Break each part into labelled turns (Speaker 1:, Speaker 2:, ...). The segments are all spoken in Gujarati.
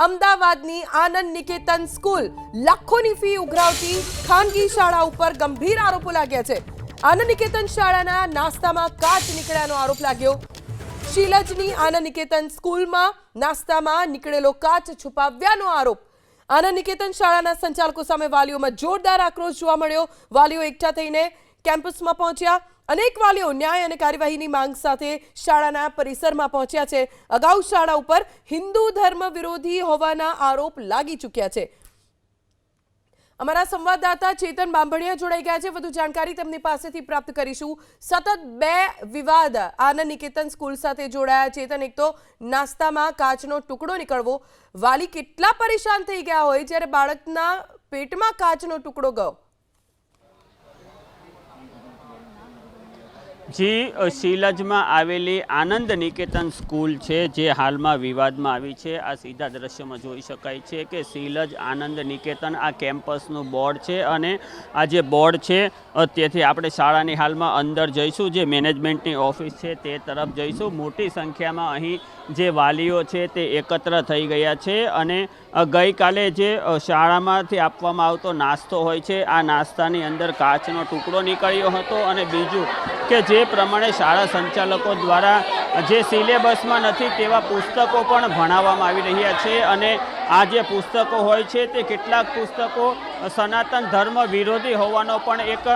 Speaker 1: અમદાવાદની આનંદ નિકેતન સ્કૂલ લાખોની ફી ઉઘરાવતી ખાનગી શાળા ઉપર ગંભીર આરોપો લાગ્યા છે। આનંદ નિકેતન શાળાના નાસ્તામાં કાચ નીકળ્યાનો આરોપ લાગ્યો। શીલજની આનંદ નિકેતન સ્કૂલમાં નાસ્તામાં નીકળેલો કાચ છુપાવ્યાનો આરોપ। આનંદ નિકેતન શાળાના સંચાલકો સામે વાલીઓમાં જોરદાર આક્રોશ જોવા મળ્યો। વાલીઓ એકઠા થઈને કેમ્પસમાં પહોંચ્યા। अनेक वालीओ न्याय और कार्यवाही मांग साथे शाळाना परिसर में पहुंच्या छे। अगाऊ शाळा उपर हिंदू धर्म विरोधी होवाना आरोप लागी चुक्या छे। अमरा संवाददाता चेतन बांभणिया जोड़ाई गया है। वधु जानकारी तेमनी पासेथी प्राप्त करीशुं। सतत बे विवाद आनंद निकेतन स्कूल साथे जोड़ाया। चेतन, एक तो नास्ता में काचनो टुकड़ो निकळवो, वाली केटला परेशान थई गया होय ज्यारे बाळकना पेटमां काचनो टुकड़ो गयो।
Speaker 2: जी शीलज में आवेली आनंद निकेतन स्कूल है जे हाल में विवाद में आई है। आ सीधा दृश्य में जोई शकाय छे कि शीलज आनंद निकेतन आ केम्पसनु बोर्ड है और आ जे बोर्ड है तेथी आपणे शाळानी हाल में अंदर जईशुं। जे मैनेजमेंटनी ऑफिस है ते तरफ जईशुं। मोटी संख्या में अहीं जे वालीओ छे ते एकत्र थई गया छे अने गई काले जे शाळामांथी आपवामां आवतो नास्तो होय छे आ नास्तानी अंदर काचनो टुकड़ो निकळ्यो हतो। अने बीजुं के जे प्रमाणे शाळा संचालको द्वारा जे सिलेबस में नहीं तेवा पुस्तकों पण भणाववामां आवी रह्या छे अने आ जे पुस्तकों होय छे ते केटलाक पुस्तकों सनातन धर्म विरोधी होवानो पण एक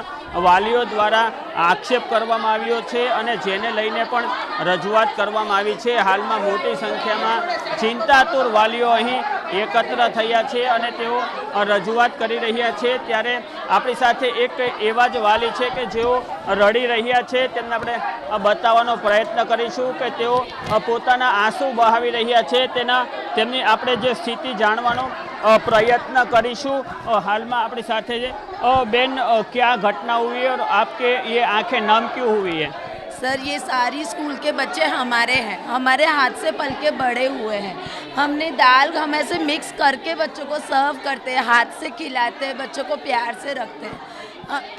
Speaker 2: वालीओ द्वारा आक्षेप करवामां आव्यो छे अने जेने लईने पण रजूआत करवामां आवी छे। हालमां मोटी संख्या में चिंतातुर वालीओ अहीं एकत्र थया छे अने तेओ रजूआत करी रह्या छे। त्यारे आपणी साथे एक एवा ज वाली छे के जेओ रड़ी रह्या छे। तेमने आपणे बतावવાનો प्रयत्न करीशुं के तेओ पोताना आंसू बहावी रह्या छे। तेमनी आपणे जे स्थिति जाणवानो प्रयत्न करीशुं। हाल में अपनी साथे बेन क्या घटना हुई है और आपके ये आंखें नम क्यों हुई है?
Speaker 3: सर, ये सारी स्कूल के बच्चे हमारे हैं, हमारे हाथ से पल के बड़े हुए हैं। हमने दाल हम ऐसे मिक्स करके बच्चों को सर्व करते हैं, हाथ से खिलाते हैं, बच्चों को प्यार से रखते हैं।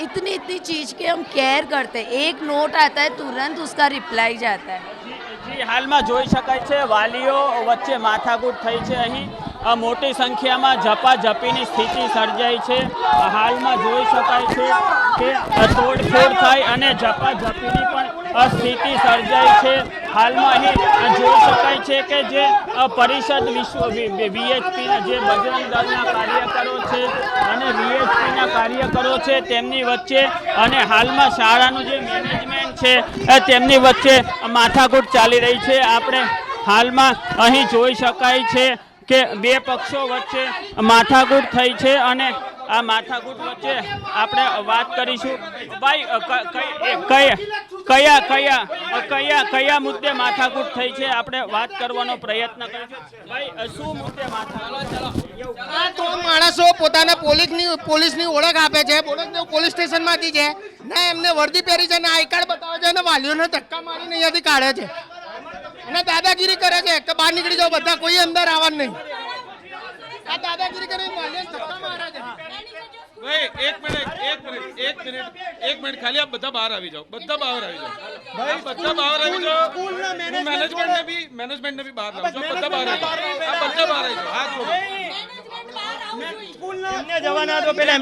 Speaker 3: इतनी इतनी चीज़ के हम केयर करते हैं। एक नोट आता है तुरंत उसका रिप्लाई जाता है।
Speaker 2: जी हाल में जोई शकाय छे वालीओ वच्चे माथाकूट थई छे। अहीं मोटी संख्या में झपाझपीनी स्थिति सर्जाई है। हाल में जोई शकाय छे कि तोड़फोड़ थाय अने झपाझपीनी पण स्थिति सर्जाई है। हाल में अहीं जोई शकाय छे कि जे परिषद विश्व वीएचपी जे बजरंग दळना कार्यकरो छे अने वीएचपी ना कार्यकरो छे तेमनी वच्चे अने हाल में शाळानुं जे मैनेजमेंट छे तेमनी वच्चे माथाकूट चाली रही है। आपणे हाल में अहीं जोई शकाय छे के बे पक्षों वच्चे माथाकूट थई छे अने आ माथाकूट वच्चे आपणे वात करीशुं। भाई कया कया कया कया मुद्दे माथाकूट थई छे आपणे वात करवानो प्रयत्न करीशुं। भाई शुं मुद्दे माथाकूट?
Speaker 4: तो माणसो पोताने पोलीसनी ओळख आपे छे, पोलीस स्टेशनमांथी छे ने एमने वर्दी पहेरी छे ने आई कार्ड बतावे छे ने वालीओने धक्का मारीने અહીંયાથી કાઢે છે અને દાદાગીરી કરે છે કે બહાર નીકળી જાઓ બધા, કોઈ અંદર આવવાનું નહીં। આ દાદાગીરી કરીને વાલીઓને ધક્કા મારે છે।
Speaker 5: भाई एक मिनट खाली आप बता बाहर આવી જાઓ, બધા બહાર આવી જાઓ ભાઈ, બધા બહાર આવી જાઓ। સ્કૂલના મેનેજમેન્ટ ને भी બહાર લાવો, બધા બહાર આવી જાઓ, આ બધા બહાર આવી જાઓ, હાથ જોડો।
Speaker 4: સ્કૂલના અન્ય જવાના તો પેલા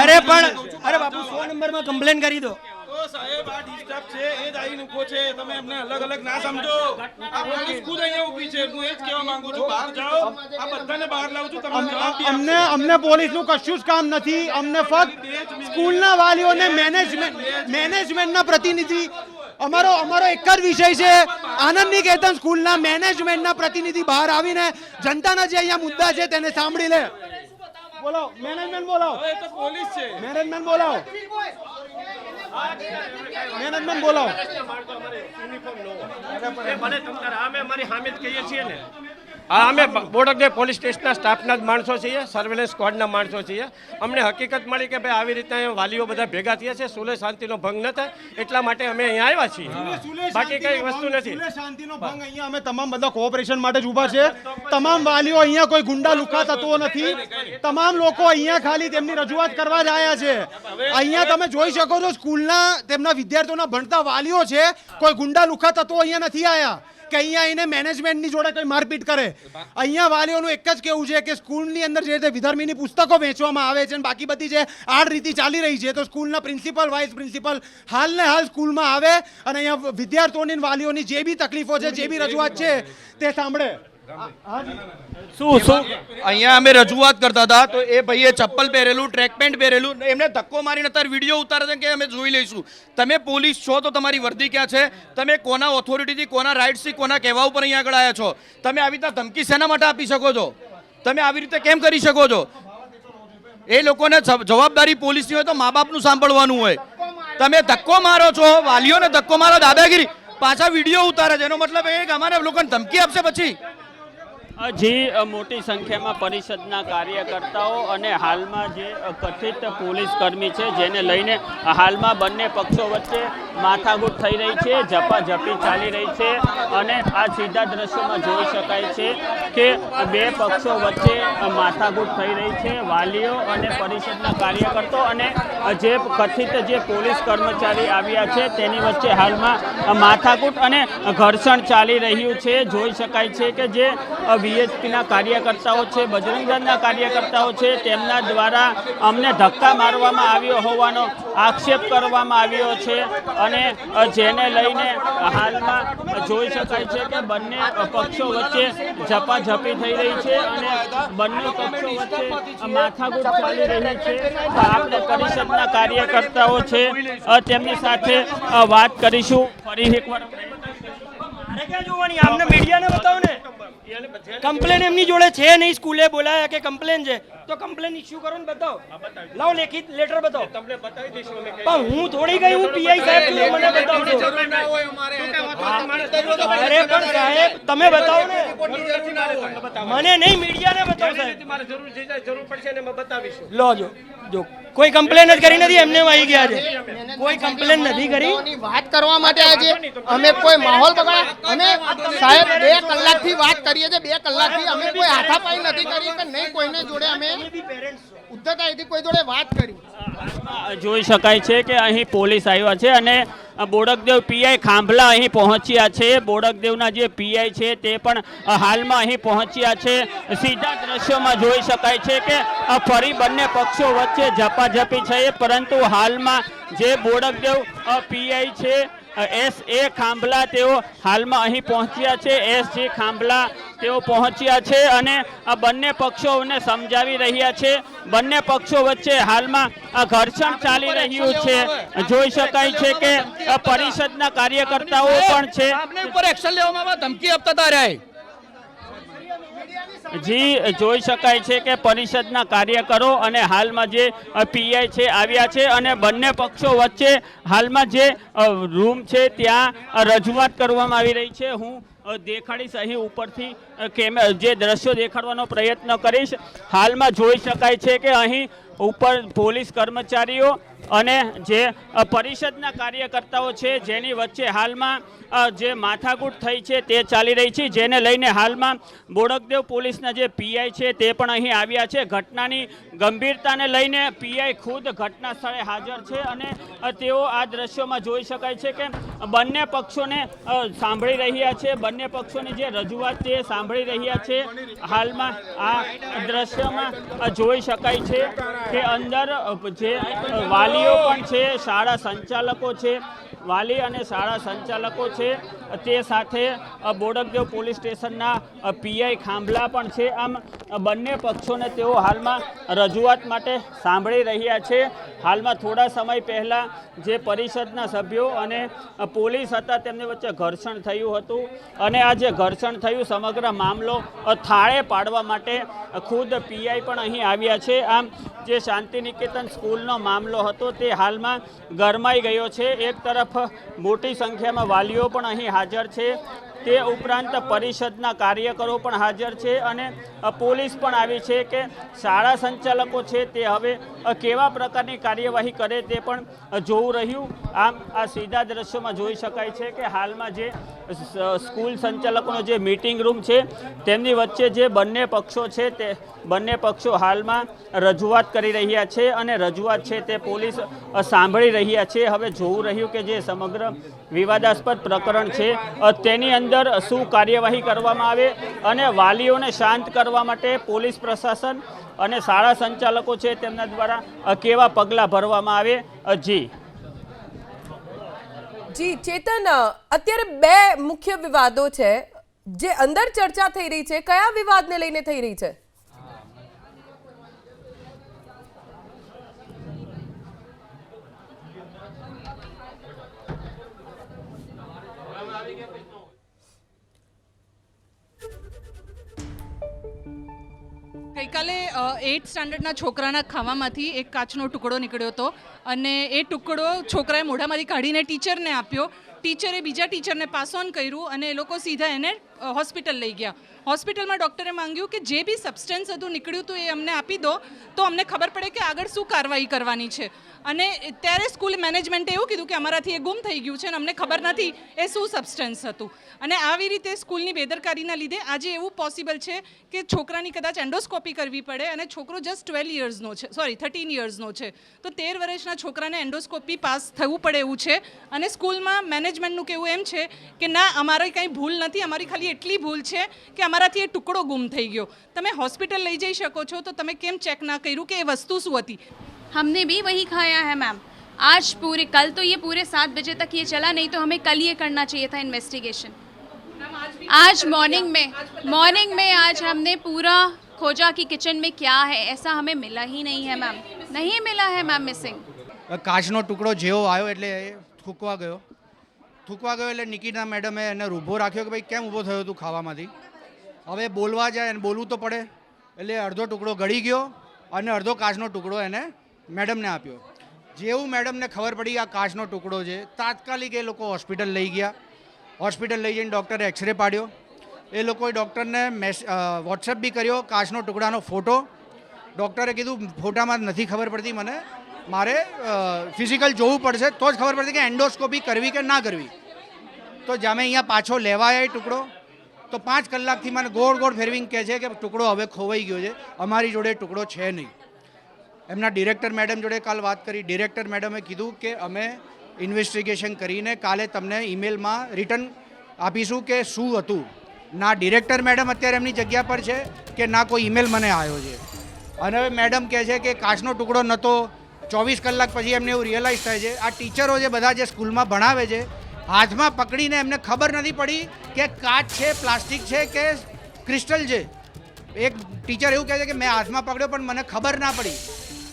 Speaker 4: અરે પણ અરે બાપુ 100 નંબરમાં કમ્પ્લેન કરી દો।
Speaker 5: તો સાહેબ આ ડિસ્ટર્બ છે એ જ આવીને ઉભો છે, તમે એમને અલગ અલગ ના સમજો। આ પોલીસ ખુદ અહીંયા ઊભી છે, હું એ જ કહેવા માંગુ છું, બહાર જાઓ, આ બધાને બહાર લાવું છું। તમે
Speaker 6: અમને પોલીસનું કશું જ કામ નથી। અમને ફક્ત સ્કૂલના વાલીઓને મેનેજમેન્ટના પ્રતિનિધિ અમારો એક જ વિષય છે। આનંદ નિકેતન સ્કૂલના મેનેજમેન્ટના પ્રતિનિધિ બહાર આવીને જનતાના જે અહીંયા મુદ્દા છે તેને સાંભળી લે। બોલો મેનેજમેન્ટ, બોલાવો।
Speaker 5: એ તો પોલીસ છે,
Speaker 6: મેનેજમેન્ટ બોલાવો, મેનેજમેન્ટ બોલાવો।
Speaker 7: हाँ, अमे बोडक पोलीस स्टेशन स्टाफना माणसों छीए, सर्वेलन्स स्क्वॉडना माणसों छीए। अमने हकीकत मळी के भाई आवी रीतना वालीओ बधा भेगा थया छे, सुले शांतिनो भंग न थाय એટલા માટે અમે અહીંયા આવ્યા છીએ, બાકી કઈ વસ્તુ નથી।
Speaker 6: સુલે શાંતિનો ભંગ અહીંયા અમે તમામ બધા કોઓપરેશન માટે જ ઊભા છે। તમામ વાલીઓ અહીંયા કોઈ ગુંડા લુખા તત્વો નથી। તમામ લોકો અહીંયા ખાલી તેમની રજૂઆત કરવા જ આવ્યા છે। અહીંયા તમે જોઈ શકો છો સ્કૂલના તેમના વિદ્યાર્થીઓના ભણતા વાલીઓ છે, કોઈ ગુંડા લુખા તત્વો અહીંયા નથી આવ્યા। કે અહીંયા આવીને મેનેજમેન્ટની જોડે કોઈ મારપીટ કરે. અહીંયા વાલીઓનું એક જ કહેવું છે કે સ્કૂલની અંદર જે રીતે વિધર્મીની પુસ્તકો વેચવામાં આવે છે અને બાકી બધી જે આડરીતિ ચાલી રહી છે, તો સ્કૂલના પ્રિન્સિપલ વાઇસ પ્રિન્સિપલ હાલને હાલ સ્કૂલમાં આવે અને અહીંયા વિદ્યાર્થીઓની અને વાલીઓની જે બી તકલીફો છે, જે બી રજૂઆત છે તે સાંભળે.
Speaker 8: શું અહીંયા અમે રજૂઆત કરતા હતા તો એ ભાઈએ ચપ્પલ પહેરેલું, ટ્રેક પેન્ટ પહેરેલું, એમને ધક્કો મારીને અત્યારે વિડીયો ઉતારે છે કે અમે જોઈ લઈશું. તમે પોલીસ છો તો તમારી વર્દી ક્યાં છે? તમે કોના ઓથોરિટીથી, કોના રાઇટ્સથી, કોના કહેવા ઉપર અહીંયા આગળ આવ્યા છો? તમે આવી રીતે ધમકી શેના માટે આપી શકો છો? તમે આવી રીતે કેમ કરી શકો છો? એ લોકોને જવાબદારી પોલીસની હોય તો મા બાપનું સાંભળવાનું હોય. તમે ધક્કો મારો છો, વાલીઓને ધક્કો મારો, દાદાગીરી, પાછા વિડીયો ઉતારે છે, એનો મતલબ એ કે અમારે લોકોને ધમકી આપશે પછી.
Speaker 2: જી મોટી સંખ્યામાં પરિષદના કાર્યકર્તાઓ અને હાલમાં જે કથિત પોલીસ કર્મી છે જેને લઈને હાલમાં બંને પક્ષો વચ્ચે માથાકૂટ થઈ રહી છે, ઝપાઝપી ચાલી રહી છે અને આ સીધા દ્રશ્યોમાં જોઈ શકાય છે કે બે પક્ષો વચ્ચે માથાકૂટ થઈ રહી છે. વાલીઓ અને પરિષદના કાર્યકર્તાઓ અને જે કથિત જે પોલીસ કર્મચારી આવ્યા છે તેની વચ્ચે હાલમાં માથાકૂટ અને ઘર્ષણ ચાલી રહ્યું છે. જોઈ શકાય છે કે જે વીએચપીના કાર્યકર્તાઓ છે, બજરંગ દળના કાર્યકર્તાઓ છે, તેમના દ્વારા અમને ધક્કા મારવામાં આવ્યો હોવાનો આક્ષેપ કરવામાં આવ્યો છે અને જેને લઈને હાલમાં જોઈ શકાય છે કે બંને પક્ષો વચ્ચે ઝપાઝપી થઈ રહી છે અને બંને પક્ષો વચ્ચે માથાકૂટ ચાલી રહી છે. આપણે પરિષદના કાર્યકર્તાઓ છે તેમની સાથે વાત કરીશું. ફરી એકવાર
Speaker 9: ક્યાં જોવાની? આપને મીડિયાને બતાવો ને. કમ્પ્લેન એમની જોડે છે નહીં, સ્કૂલે બોલાયા કે કમ્પ્લેન છે તો કમ્પ્લેન ઇશ્યુ કરો ને બતાવો. લાવો લેખિત લેટર બતાવો.
Speaker 7: તમને બતાવી દઈશું અમે.
Speaker 9: પણ હું થોડી ગઈ, હું પીઆઈ સાહેબ છું, મને બતાવજો. અરે પણ સાહેબ તમે બતાવો ને, મને નહીં, મીડિયાને બતાવો સાહેબ.
Speaker 7: મારે જરૂર પડશે ને અમે બતાવીશું.
Speaker 9: લો જો કોઈ કમ્પ્લેન જ કરી નથી, એમને આવી ગયા છે. કોઈ કમ્પ્લેન નથી કરી.
Speaker 4: વાત કરવા માટે આજે અમે કોઈ માહોલ બગાડ્યા? અમે સાહેબ 2 કલાકથી વાત કરીએ છીએ, 2 કલાકથી અમે કોઈ હાથાપાઈ નથી કરી કે નહીં કોઈને જોડે અમે ઉદ્ધતાઈથી કોઈ જોડે વાત કરી.
Speaker 2: જોઈ શકાય છે કે અહીં પોલીસ આવ્યા છે અને બોડકદેવ પીઆઈ ખાંભલા અહીં પહોંચ્યા છે. બોડકદેવના જે પીઆઈ છે તે પણ હાલમાં અહીં પહોંચ્યા છે. સીધા દ્રશ્યોમાં જોઈ શકાય છે કે ફરી બંને પક્ષો વચ્ચે ઝપાઝપી છે, પરંતુ હાલમાં જે બોડકદેવ પીઆઈ છે S.A. ખાંભલા તેઓ હાલમાં અહીં પહોંચ્યા છે. S.G. ખાંભલા તેઓ પહોંચ્યા છે અને આ બંને પક્ષોને સમજાવી રહ્યા છે. બંને પક્ષો વચ્ચે હાલમાં ઘર્ષણ ચાલી રહ્યું છે. જોઈ શકાય છે કે પરિષદના કાર્યકર્તાઓ પણ છે.
Speaker 8: આપને ઉપર એક્શન લેવામાં આવે, ધમકી આપતા હતા રહ્યા.
Speaker 2: જી જોઈ શકાય છે કે પરિષદના કાર્યકરો અને હાલમાં જે પીઆઈ છે આવ્યા છે અને બંને પક્ષો વચ્ચે હાલમાં જે રૂમ છે ત્યાં રજૂઆત કરવામાં આવી રહી છે. હું દેખાડીશ અહીં ઉપરથી જે દ્રશ્યો દેખાડવાનો પ્રયત્ન કરીશ. હાલમાં જોઈ શકાય છે કે અહીં ઉપર પોલીસ કર્મચારીઓ અને જે પરિષદના કાર્યકર્તાઓ છે જેની વચ્ચે હાલમાં જે માથાકૂટ થઈ છે તે ચાલી રહી છે, જેને લઈને હાલમાં બોડકદેવ પોલીસના જે પીઆઈ છે તે પણ અહીં આવ્યા છે. ઘટનાની ગંભીરતાને લઈને પીઆઈ ખુદ ઘટના સ્થળે હાજર છે અને તેઓ આ દ્રશ્યોમાં જોઈ શકાય છે કે બંને પક્ષોને સાંભળી રહ્યા છે, બંને પક્ષોની જે રજૂઆત છે સાંભળી રહ્યા છે. હાલમાં આ દ્રશ્યમાં જોઈ શકાય છે કે અંદર જે વાલીઓ પણ છે, શાળા સંચાલકો છે, વાલી અને શાળા સંચાલકો છે, તે સાથે બોડકદેવ પોલીસ સ્ટેશનના પીઆઈ ખાંભલા પણ છે. આમ બંને પક્ષોને તેઓ હાલમાં રજૂઆત માટે સાંભળી રહ્યા છે. હાલમાં થોડા સમય પહેલાં જે પરિષદના સભ્યો અને પોલીસ હતા તેમની વચ્ચે ઘર્ષણ થયું હતું અને આ જે ઘર્ષણ થયું સમગ્ર મામલો થાળે પાડવા માટે ખુદ પીઆઈ પણ અહીં આવ્યા છે. આમ જે શાંતિનિકેતન સ્કૂલનો મામલો હતો તે હાલમાં ગરમાઈ ગયો છે. એક તરફ મોટી સંખ્યામાં વાલીઓ પણ અહીં હાજર છે, તે ઉપરાંત પરિષદના કાર્યકરો પણ હાજર છે અને પોલીસ પણ આવી છે કે શાળા સંચાલકો છે તે હવે કેવા પ્રકારની કાર્યવાહી કરે તે પણ જોવું રહ્યું. આમ આ સીધા દ્રશ્યોમાં જોઈ શકાય છે કે હાલમાં જે સ્કૂલ સંચાલકોનો જે મીટિંગ રૂમ છે તેમની વચ્ચે જે બંને પક્ષો છે તે બંને પક્ષો હાલમાં રજૂઆત કરી રહ્યા છે અને રજૂઆત છે તે પોલીસ સાંભળી રહ્યા છે. હવે જોવું રહ્યું કે જે સમગ્ર વિવાદાસ્પદ પ્રકરણ છે તેની અંદર શું કાર્યવાહી કરવામાં આવે અને વાલીઓને શાંત કરવા માટે પોલીસ પ્રશાસન અને શાળા સંચાલકો છે તેમના દ્વારા કેવા પગલાં ભરવામાં આવે.
Speaker 1: જી ચેતન, અત્યારે બે મુખ્ય વિવાદો છે જે અંદર ચર્ચા થઈ રહી છે. કયા વિવાદને લઈને થઈ રહી છે?
Speaker 10: ગઈકાલે 8th સ્ટાન્ડર્ડના છોકરાના ખાવામાંથી એક કાચનો ટુકડો નીકળ્યો હતો અને એ ટુકડો છોકરાએ મોઢામાંથી કાઢીને ટીચરને આપ્યો. ટીચરે બીજા ટીચરને પાસ ઓન કર્યું અને એ લોકો સીધા એને હોસ્પિટલ લઈ ગયા. હોસ્પિટલમાં ડૉક્ટરે માંગ્યું કે જે બી સબસ્ટન્સ હતું નીકળ્યું હતું એ અમને આપી દો તો અમને ખબર પડે કે આગળ શું કાર્યવાહી કરવાની છે. અને ત્યારે સ્કૂલ મેનેજમેન્ટે એવું કીધું કે અમારાથી એ ગુમ થઈ ગયું છે અને અમને ખબર નથી એ શું સબસ્ટન્સ હતું. અને આવી રીતે સ્કૂલની બેદરકારીના લીધે આજે એવું પોસિબલ છે કે છોકરાની કદાચ એન્ડોસ્કોપી કરવી પડે અને છોકરો જસ્ટ 12 યર્સનો છે, 13 યર્સનો છે. તો 13 વર્ષના છોકરાને એન્ડોસ્કોપી પાસ થવું પડે એવું છે. અને સ્કૂલમાં મેનેજમેન્ટનું કહેવું એમ છે કે ના, અમારી કંઈ ભૂલ નથી, અમારી ખાલી એટલી ભૂલ છે કે અમારાથી એ ટુકડો ગુમ થઈ ગયો. તમે હોસ્પિટલ લઈ જઈ શકો છો તો તમે કેમ ચેક ના કર્યું કે એ વસ્તુ શું હતી?
Speaker 11: हमने भी वही खाया है मैम. आज पूरे कल तो ये पूरे 7 बजे तक ये चला, नहीं तो हमें कल ये करना चाहिए था इन्वेस्टिगेशन. आज मॉर्निंग में आज हमने पूरा खोजा कि किचन में क्या है, ऐसा हमें मिला ही नहीं है मैम. नहीं मिला है मैम मिसिंग.
Speaker 6: કાચનો ટુકડો જેવો આવ્યો એટલે એ થૂકવા ગયો એટલે નિકિતા મેડમે એને ઊભો રાખ્યો કે ભાઈ કેમ ઊભો થયો તું ખાવામાંથી. હવે બોલવા જાય અને બોલવું તો પડે એટલે અડધો ટુકડો ગળી ગયો અને અડધો કાચનો ટુકડો એને મેડમને આપ્યો. જેવું મેડમને ખબર પડી આ કાચનો ટુકડો છે, તાત્કાલિક એ લોકો હોસ્પિટલ લઈ ગયા. હોસ્પિટલ લઈ જઈને ડૉક્ટરે એક્સરે પાડ્યો. એ લોકોએ ડૉક્ટરને વોટ્સએપ બી કર્યો કાચનો ટુકડાનો ફોટો. ડૉક્ટરે કીધું ફોટામાં નથી ખબર પડતી, મને મારે ફિઝિકલ જોવું પડશે તો જ ખબર પડશે કે એન્ડોસ્કોપી કરવી કે ના કરવી. તો જામે અહીંયા પાછો લેવા આવ્યા એ ટુકડો તો 5 કલાકથી મને ગોળ ગોળ ફેરવીને કહે છે કે ટુકડો હવે ખોવાઈ ગયો છે, અમારી જોડે ટુકડો છે નહીં. એમના ડિરેક્ટર મેડમ જોડે કાલ વાત કરી. ડિરેક્ટર મેડમે કીધું કે અમે ઇન્વેસ્ટિગેશન કરીને કાલે તમને ઈમેલમાં રિટર્ન આપીશું કે શું હતું. ના ડિરેક્ટર મેડમ અત્યારે એમની જગ્યા પર છે કે ના કોઈ ઈમેલ મને આવ્યો છે. અને હવે મેડમ કહે છે કે કાચનો ટુકડો નહોતો. 24 કલાક પછી એમને એવું રિયલાઇઝ થાય છે આ ટીચરો જે બધા જે સ્કૂલમાં ભણાવે છે હાથમાં પકડીને એમને ખબર નથી પડી કે કાચ છે, પ્લાસ્ટિક છે કે ક્રિસ્ટલ છે. એક ટીચર એવું કહે છે કે મેં હાથમાં પકડ્યો પણ મને ખબર ના પડી.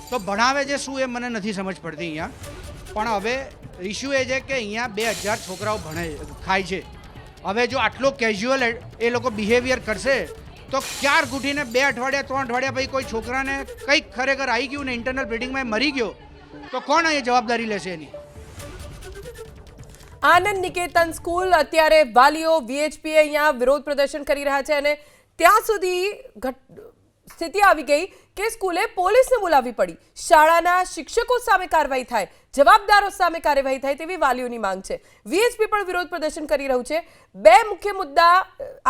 Speaker 6: તો ભણાવે છે શું એ મને નથી સમજ પડતી અહીંયા. પણ હવે ઇસ્યુ એ છે કે અહીંયા 2000 છોકરાઓ ખાય છે. હવે જો આટલો કેઝ્યુઅલ એ લોકો બિહેવિયર કરશે તો ક્યાર ઘૂંટીને 2 અઠવાડિયા 3 અઠવાડિયા પછી કોઈ છોકરાને કંઈક ખરેખર આવી ગયું ને ઇન્ટરનલ બ્લીડિંગમાં મરી ગયો તો કોણ અહીં જવાબદારી લેશે એની?
Speaker 1: આનંદ નિકેતન સ્કૂલ અત્યારે વાલીઓ VHP અહીંયા વિરોધ પ્રદર્શન કરી રહ્યા છે અને ત્યાં સુધી સ્થિતિ આવી ગઈ કે સ્કૂલે પોલીસને બોલાવવી પડી. શાળાના શિક્ષકો સામે કાર્યવાહી થાય, જવાબદારો સામે કાર્યવાહી થાય તેવી વાલીઓની માંગ છે. VHP પણ વિરોધ પ્રદર્શન કરી રહ્યું છે. બે મુખ્ય મુદ્દા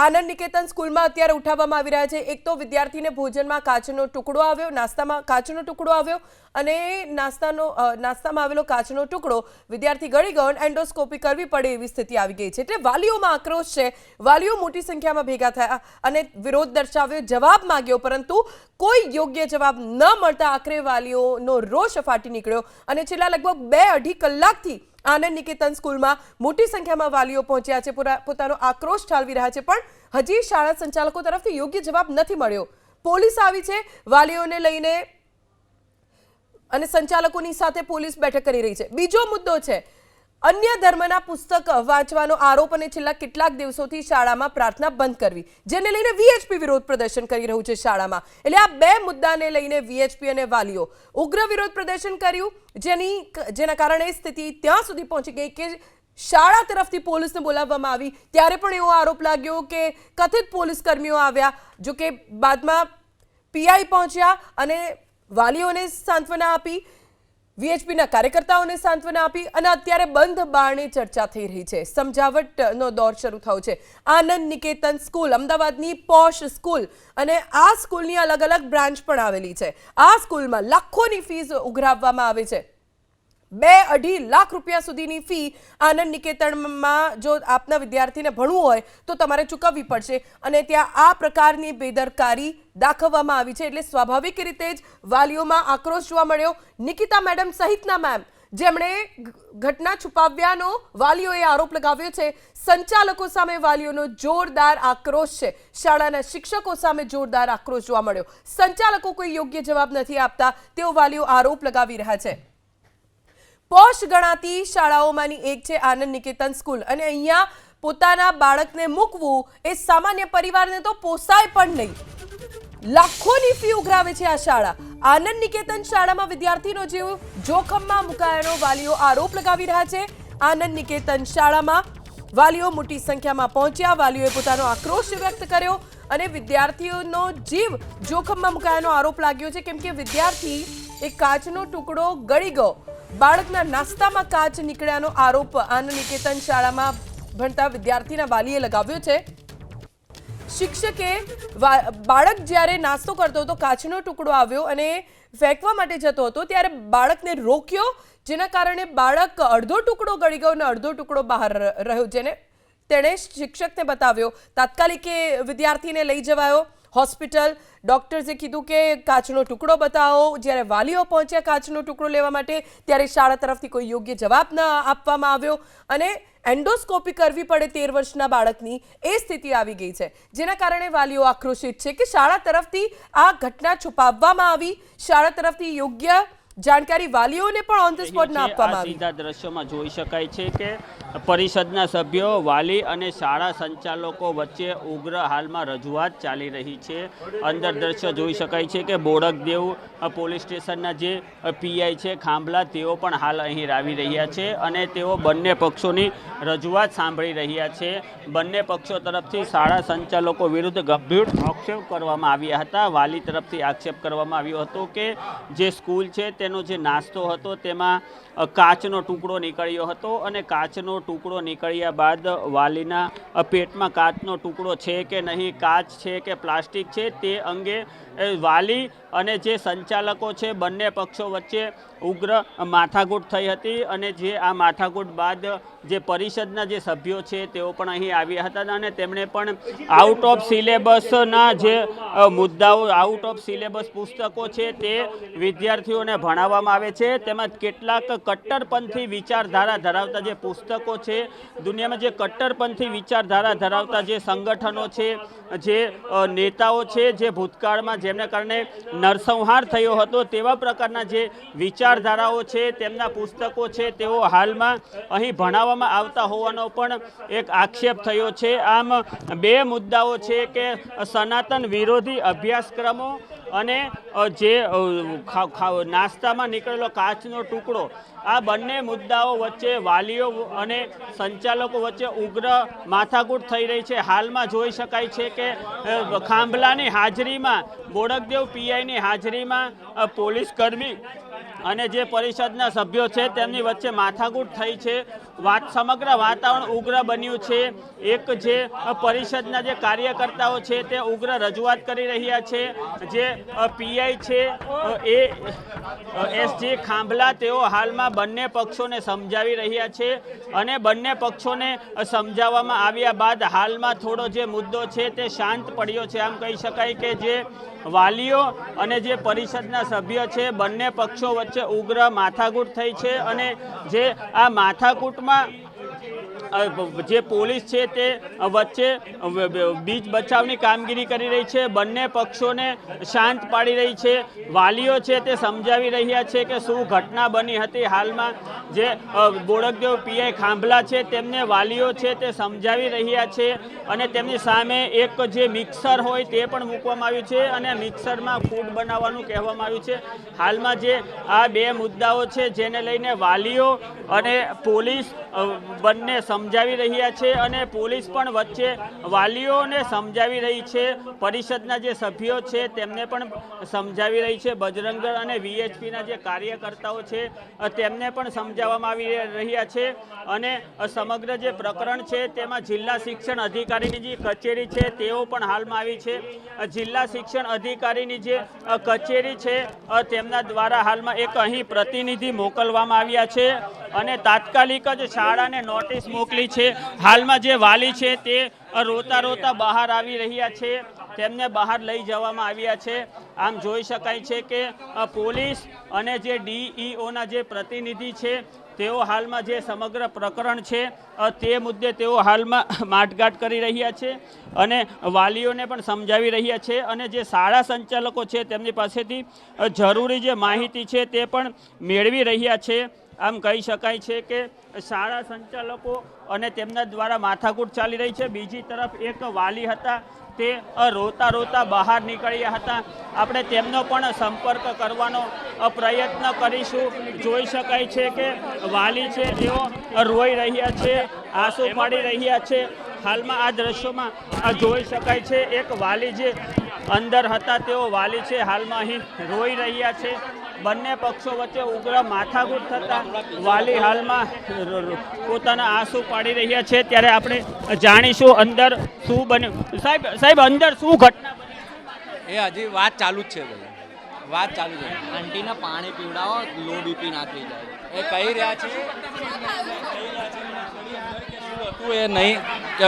Speaker 1: આનંદ નિકેતન સ્કૂલમાં અત્યારે ઉઠાવવામાં આવી રહ્યા છે. એક તો વિદ્યાર્થીને ભોજનમાં કાચનો ટુકડો આવ્યો, નાસ્તામાં કાચનો ટુકડો આવ્યો અને નાસ્તામાં આવેલો કાચનો ટુકડો વિદ્યાર્થી ગળી ગયો, એન્ડોસ્કોપી કરવી પડે એવી સ્થિતિ આવી ગઈ છે. એટલે વાલીઓમાં આક્રોશ છે. વાલીઓ મોટી સંખ્યામાં ભેગા થયા અને વિરોધ દર્શાવ્યો, જવાબ માંગ્યો, પરંતુ કોઈ યોગ્ય જવાબ ન મળતા આખરે વાલીઓનો રોષ ફાટી નીકળ્યો અને છેલ્લા લગભગ 2-2.5 કલાકથી આનંદ નિકેતન સ્કૂલમાં મોટી સંખ્યામાં વાલીઓ પહોંચ્યા છે, પોતાનો આક્રોશ ઠાલવી રહ્યા છે. પણ હજી શાળા સંચાલકો તરફથી યોગ્ય જવાબ નથી મળ્યો. પોલીસ આવી છે વાલીઓને લઈને અને સંચાલકોની સાથે પોલીસ બેઠક કરી રહી છે. બીજો મુદ્દો છે અન્ય ધર્મના પુસ્તક વાંચવાનો આરોપ અને છેલ્લા કેટલાક દિવસોથી શાળામાં પ્રાર્થના બંધ કરવી, જેને લઈને VHP વિરોધ પ્રદર્શન કરી રહ્યું છે શાળામાં. એટલે આ બે મુદ્દાને લઈને VHP અને વાલીઓ ઉગ્ર વિરોધ પ્રદર્શન કર્યું, જેના કારણે સ્થિતિ ત્યાં સુધી પહોંચી ગઈ કે શાળા તરફથી પોલીસને બોલાવવામાં આવી. ત્યારે પણ એવો આરોપ લાગ્યો કે કથિત પોલીસ કર્મીઓ આવ્યા, જો કે બાદમાં PI પહોંચ્યા અને વાલીઓને સાંત્વના આપી, VHPના કાર્યકર્તાઓને સાંત્વના આપી અને અત્યારે બંધ બારણે ચર્ચા થઈ રહી છે. સમજાવટનો દોર શરૂ થયો છે. આનંદ નિકેતન સ્કૂલ અમદાવાદની પોશ સ્કૂલ અને આ સ્કૂલની અલગ અલગ બ્રાન્ચ પણ આવેલી છે. આ સ્કૂલમાં લાખોની ફીસ ઉઘરાવવામાં આવે છે. 2-2.5 લાખ રૂપિયા સુધીની ફી આનંદ નિકેતનમાં જો આપના વિદ્યાર્થીને ભણવું હોય તો તમારે ચૂકવવી પડશે અને ત્યાં આ પ્રકારની બેદરકારી દાખવવામાં આવી છે એટલે સ્વાભાવિક રીતે જ વાલીઓમાં આક્રોશ જોવા મળ્યો. નિકિતા મેડમ સહિતના મેમ જેમણે ઘટના છુપાવ્યાનો વાલીઓએ આરોપ લગાવ્યો છે. સંચાલકો સામે વાલીઓનો જોરદાર આક્રોશ છે. શાળાના શિક્ષકો સામે જોરદાર આક્રોશ જોવા મળ્યો. સંચાલકો કોઈ યોગ્ય જવાબ નથી આપતા તેઓ વાલીઓ આરોપ લગાવી રહ્યા છે. પોશ ગણાતી શાળાઓમાંની એક છે આનંદ નિકેતન સ્કૂલ અને અહીંયા પોતાના બાળકને મૂકવું એ સામાન્ય પરિવારને તો પોસાય પણ નહીં. લાખોની ફી ઉઘરાવે છે આ શાળા. આનંદ નિકેતન શાળામાં વિદ્યાર્થીનો જીવ જોખમમાં મુકાયાનો વાલીઓ આરોપ લગાવી રહ્યા છે. આનંદ નિકેતન શાળામાં વાલીઓ મોટી સંખ્યામાં પહોંચ્યા. વાલીઓએ પોતાનો આક્રોશ વ્યક્ત કર્યો અને વિદ્યાર્થીઓનો જીવ જોખમમાં મુકાયાનો આરોપ લાગ્યો છે કેમ કે વિદ્યાર્થી એક કાચનો ટુકડો ગળી ગયો. બાળકના નાસ્તામાં કાચ નીકળ્યાનો આરોપ આનંદ નિકેતન શાળામાં ભણતા વિદ્યાર્થીના વાલીએ લગાવ્યો છે. શિક્ષકે બાળક જ્યારે નાસ્તો કરતો હતો કાચનો ટુકડો આવ્યો અને ફેંકવા માટે જતો હતો ત્યારે બાળકને રોક્યો જેના કારણે બાળક અડધો ટુકડો ગળી ગયો અને અડધો ટુકડો બહાર રહ્યો જેને તેણે શિક્ષકને બતાવ્યો. તાત્કાલિક વિદ્યાર્થીને લઈ જવાયો હોસ્પિટલ. ડોક્ટર્સે કીધું કે કાચનો ટુકડો બતાવો. જ્યારે વાલીઓ પહોંચ્યા કાચનો ટુકડો લેવા માટે ત્યારે શાળા તરફથી કોઈ યોગ્ય જવાબ ન આપવામાં આવ્યો અને એન્ડોસ્કોપી કરવી પડે 13 વર્ષના બાળકની એ સ્થિતિ આવી ગઈ છે જેના કારણે વાલીઓ આક્રોશિત છે કે શાળા તરફથી આ ઘટના છુપાવવામાં આવી. શાળા તરફથી યોગ્ય જાણકારી વાલીઓને પણ ઓન ધ સ્પોટ ના આપવામાં આવી.
Speaker 2: સીધા દ્રશ્યોમાં જોઈ શકાય છે કે પરિષદના સભ્યો વાલી અને શાળા સંચાલકો વચ્ચે ઉગ્ર હાલમાં રજૂઆત ચાલી રહી છે. અંદર દ્રશ્ય જોઈ શકાય છે કે બોડકદેવ પોલીસ સ્ટેશનના જે પીઆઈ છે ખાંભલા તેઓ પણ હાલ અહીં આવી રહ્યા છે અને તેઓ બંને પક્ષોની રજૂઆત સાંભળી રહ્યા છે. બંને પક્ષો તરફથી શાળા સંચાલકો વિરુદ્ધ ગંભીર આક્ષેપ કરવામાં આવ્યા હતા. વાલી તરફથી આક્ષેપ કરવામાં આવ્યો હતો કે જે સ્કૂલ છે તેનો જે નાસ્તો હતો તેમાં કાચનો ટુકડો નીકળ્યો હતો અને કાચનો ટુકડો નીકળ્યા બાદ વાલીના પેટમાં કાચનો ટુકડો છે કે નહીં, કાચ છે કે પ્લાસ્ટિક છે તે અંગે વાલી અને જે સંચાલકો છે બંને પક્ષો વચ્ચે ઉગ્ર માથાકૂટ થઈ હતી અને જે આ માથાકૂટ બાદ જે પરિષદના જે સભ્યો છે તેઓ પણ અહીં આવ્યા હતા અને તેમણે પણ આઉટ ઓફ સિલેબસના જે મુદ્દાઓ આઉટ ઓફ સિલેબસ પુસ્તકો છે તે વિદ્યાર્થીઓને ભણાવવામાં આવે છે. તેમાં કેટલાક કટ્ટરપંથી વિચારધારા ધરાવતા જે પુસ્તકો છે, દુનિયામાં જે કટ્ટરપંથી વિચારધારા ધરાવતા જે સંગઠનો છે, જે નેતાઓ છે, જે ભૂતકાળમાં જેમને કારણે નરસંહાર થયો હતો તેવા પ્રકારના જે વિચારધારાઓ છે તેમના પુસ્તકો છે તેઓ હાલમાં અહીં ભણાવવામાં આવતા હોવાનો પણ એક આક્ષેપ થયો છે. આમ બે મુદ્દાઓ છે કે સનાતન વિરોધી અભ્યાસક્રમો અને જે નાસ્તામાં નીકળેલો કાચનો ટુકડો, આ બંને મુદ્દાઓ વચ્ચે વાલીઓ અને સંચાલકો વચ્ચે ઉગ્ર માથાકૂટ થઈ રહી છે. હાલમાં જોઈ શકાય છે કે ખાંભલાની હાજરીમાં, બોડકદેવ પીઆઈની હાજરીમાં પોલીસ કર્મી અને જે પરિષદના સભ્યો છે તેમની વચ્ચે માથાકૂટ થઈ છે. સમગ્ર વાતાવરણ ઉગ્ર બન્યું છે. એક જે પરિષદના જે કાર્યકર્તાઓ છે તે ઉગ્ર રજૂઆત કરી રહ્યા છે. જે પીઆઈ છે એસજી ખાંભલા તેઓ હાલમાં બંને પક્ષોને સમજાવી રહ્યા છે અને બંને પક્ષોને સમજાવવામાં આવ્યા બાદ હાલમાં થોડો જે મુદ્દો છે તે શાંત પડ્યો છે. આમ કહી શકાય કે જે વાલીઓ અને જે પરિષદના સભ્ય છે બંને પક્ષો વચ્ચે ઉગ્ર માથાકૂટ થઈ છે અને જે આ માથાકૂટમાં જે પોલીસ છે તે વચ્ચે બીજ બચાવની કામગીરી કરી રહી છે. બંને પક્ષોને શાંત પાડી રહી છે. વાલીઓ છે તે સમજાવી રહ્યા છે કે શું ઘટના બની હતી. હાલમાં જે બોડકદેવ પીઆઈ ખાંભલા છે તેમને વાલીઓ છે તે સમજાવી રહ્યા છે અને તેમની સામે એક જે મિક્સર હોય તે પણ મૂકવામાં આવ્યું છે અને મિક્સરમાં ફૂડ બનાવવાનું કહેવામાં આવ્યું છે. હાલમાં જે આ બે મુદ્દાઓ છે જેને લઈને વાલીઓ અને પોલીસ બંને સમજાવી રહ્યા છે અને પોલીસ પણ વચ્ચે વાલીઓને સમજાવી રહી છે. પરિષદના જે સભ્યો છે તેમને પણ સમજાવી રહી છે. બજરંગ દળ અને VHPના જે કાર્યકર્તાઓ છે તેમને પણ સમજાવવામાં આવી રહ્યા છે અને સમગ્ર જે પ્રકરણ છે તેમાં જિલ્લા શિક્ષણ અધિકારીની જે કચેરી છે તેઓ પણ હાલમાં આવી છે. જિલ્લા શિક્ષણ અધિકારીની જે કચેરી છે તેમના દ્વારા હાલમાં એક અહીં પ્રતિનિધિ મોકલવામાં આવ્યા છે અને તાત્કાલિક જ શાળાને નોટિસ મોકલી છે. હાલમાં જે વાલી છે તે રોતા રોતા બહાર આવી રહ્યા છે, તેમને બહાર લઈ જવામાં આવ્યા છે. આમ જોઈ શકાય છે કે પોલીસ અને જે DEOના જે પ્રતિનિધિ છે તેઓ હાલમાં જે સમગ્ર પ્રકરણ છે તે મુદ્દે તેઓ હાલમાં માટગાટ કરી રહ્યા છે અને વાલીઓને પણ સમજાવી રહ્યા છે અને જે શાળા સંચાલકો છે તેમની પાસેથી જરૂરી જે માહિતી છે તે પણ મેળવી રહ્યા છે. આમ કહી શકાય છે કે શાળા સંચાલકો અને તેમના દ્વારા માથાકૂટ ચાલી રહી છે. બીજી તરફ એક વાલી હતા તે રોતા રોતા બહાર નીકળ્યા હતા. આપણે તેમનો પણ સંપર્ક કરવાનો પ્રયત્ન કરીશું. જોઈ શકાય છે કે વાલી છે તેઓ રોઈ રહ્યા છે, આંસુ પાડી રહ્યા છે. હાલમાં આ દ્રશ્યોમાં જોઈ શકાય છે એક વાલી જે અંદર હતા તેઓ વાલી છે હાલમાં અહીં રોઈ રહ્યા છે. બંને પક્ષો વચ્ચે ઉગ્ર માથાકૂટ થતા વાલી હાલમાં પોતાના આંસુ પાડી રહ્યા છે. ત્યારે આપણે જાણીશું અંદર શું બન્યું. સાહેબ અંદર શું ઘટના બની?
Speaker 12: એ હજી વાત ચાલુ જ છે ભાઈ, વાત ચાલુ છે. આંટીને પાણી પીવડાવો, લો BP ના થઈ જાય એ કહી રહ્યા છે. શું હતું એ નહીં કે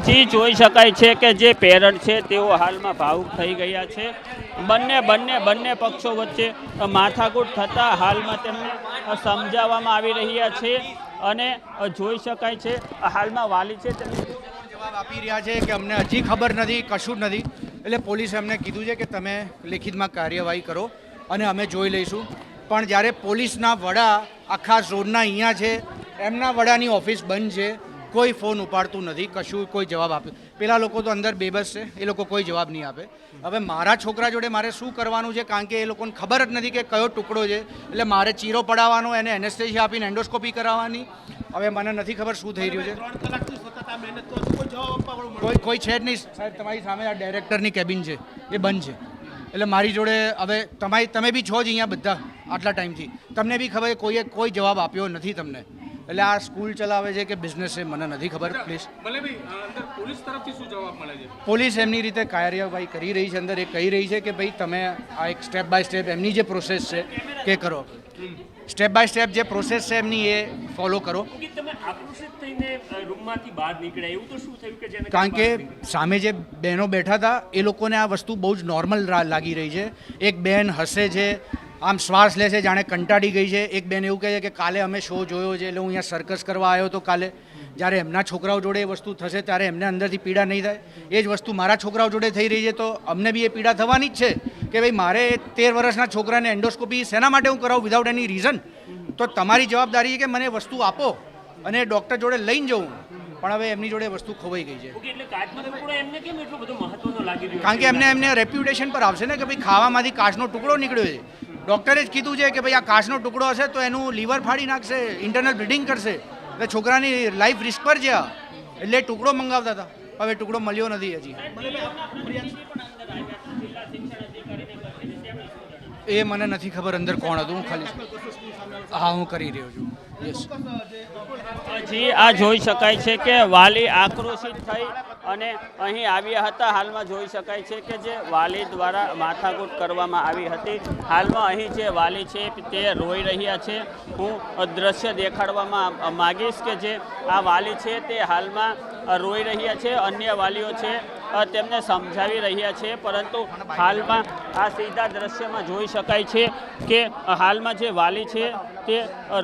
Speaker 2: જી જોઈ શકાય છે કે જે પેરેન્ટ છે તેઓ હાલમાં ભાવુક થઈ ગયા છે. બંને પક્ષો વચ્ચે માથાકૂટ થતા હાલમાં તેમને સમજાવવામાં આવી રહ્યા છે અને જોઈ શકાય છે હાલમાં વાલી છે તેમને
Speaker 6: જવાબ આપી રહ્યા છે કે અમને હજી ખબર નથી, કશું જ નથી. એટલે પોલીસે અમને કીધું છે કે તમે લેખિતમાં કાર્યવાહી કરો અને અમે જોઈ લઈશું. પણ જ્યારે પોલીસના વડા આખા ઝોનના અહીંયા છે, એમના વડાની ઓફિસ બંધ છે, કોઈ ફોન ઉપાડતું નથી, કશું કોઈ જવાબ આપ્યો. પેલા લોકો તો અંદર બેબસ છે, એ લોકો કોઈ જવાબ નહીં આપે. હવે મારા છોકરા જોડે મારે શું કરવાનું છે, કારણ કે એ લોકોને ખબર જ નથી કે કયો ટુકડો છે. એટલે મારે ચીરો પડાવવાનો, એને એનેસ્થેસિયા આપીને એન્ડોસ્કોપી કરાવવાની. હવે મને નથી ખબર શું થઈ રહ્યું છે. કોઈ છે જ નહીં સાહેબ. તમારી સામે આ ડાયરેક્ટરની કેબિન છે એ બંધ છે. એટલે મારી જોડે હવે તમે બી છો જ અહીંયા બધા આટલા ટાઈમથી, તમને બી ખબર કોઈએ કોઈ જવાબ આપ્યો નથી તમને. એટલે આ સ્કૂલ ચલાવે છે કે બિઝનેસ છે મને નથી ખબર. પ્લીઝ
Speaker 5: પોલીસ તરફથી શું જવાબ મળે છે?
Speaker 6: પોલીસ એમની રીતે કાર્યવાહી કરી રહી છે અંદર. એ કહી રહી છે કે ભાઈ તમે આ એક સ્ટેપ બાય સ્ટેપ એમની જે પ્રોસેસ છે કે કરો, સ્ટેપ બાય સ્ટેપ જે પ્રોસેસ છે એમની એ ફોલો કરો. કારણ કે સામે જે બહેનો બેઠા હતા એ લોકોને આ વસ્તુ બહુ જ નોર્મલ લાગી રહી છે. એક બહેન હસે છે, આમ શ્વાસ લે છે જાણે કંટાળી ગઈ છે. એક બેન એવું કહે છે કે કાલે અમે શો જોયો છે, એટલે હું અહીંયા સર્કસ કરવા આવ્યો હતો કાલે. જ્યારે એમના છોકરાઓ જોડે એ વસ્તુ થશે ત્યારે એમને અંદરથી પીડા નહીં થાય. એ જ વસ્તુ મારા છોકરાઓ જોડે થઈ રહી છે તો અમને બી એ પીડા થવાની જ છે કે ભાઈ મારે 13 વર્ષના છોકરાને એન્ડોસ્કોપી શેના માટે હું કરાવું વિધાઉટ એની રીઝન. તો તમારી જવાબદારી છે કે મને વસ્તુ આપો અને ડૉક્ટર જોડે લઈને જવું. પણ હવે એમની જોડે વસ્તુ ખોવાઈ ગઈ છે. કારણ કે એમને રેપ્યુટેશન પર આવશે ને કે ભાઈ ખાવામાંથી કાચનો ટુકડો નીકળ્યો છે. ડૉક્ટરે જ કીધું છે કે ભાઈ આ કાચનો ટુકડો હશે તો એનું લીવર ફાડી નાખશે, ઇન્ટરનલ બ્લીડિંગ કરશે. એટલે છોકરાની લાઈફ રિસ્ક પર છે. એટલે ટુકડો મંગાવતા હતા, હવે ટુકડો મળ્યો નથી હજી. એ મને નથી ખબર અંદર કોણ હતું. હું ખાલી હા હું કરી રહ્યો છું. યસ
Speaker 2: જી આ જોઈ શકાય છે કે વાલી આક્રોશિત થઈ અને અહીં આવ્યા હતા. હાલમાં જોઈ શકાય છે કે જે વાલી દ્વારા માથાકૂટ કરવામાં આવી હતી. હાલમાં અહીં જે વાલી છે તે રોઈ રહ્યા છે. હું દ્રશ્ય દેખાડવામાં માગીશ કે જે આ વાલી છે તે હાલમાં રોઈ રહ્યા છે. અન્ય વાલીઓ છે તેમને સમજાવી રહ્યા છે, પરંતુ હાલમાં આ સીધા દ્રશ્યમાં જોઈ શકાય છે કે હાલમાં જે વાલી છે તે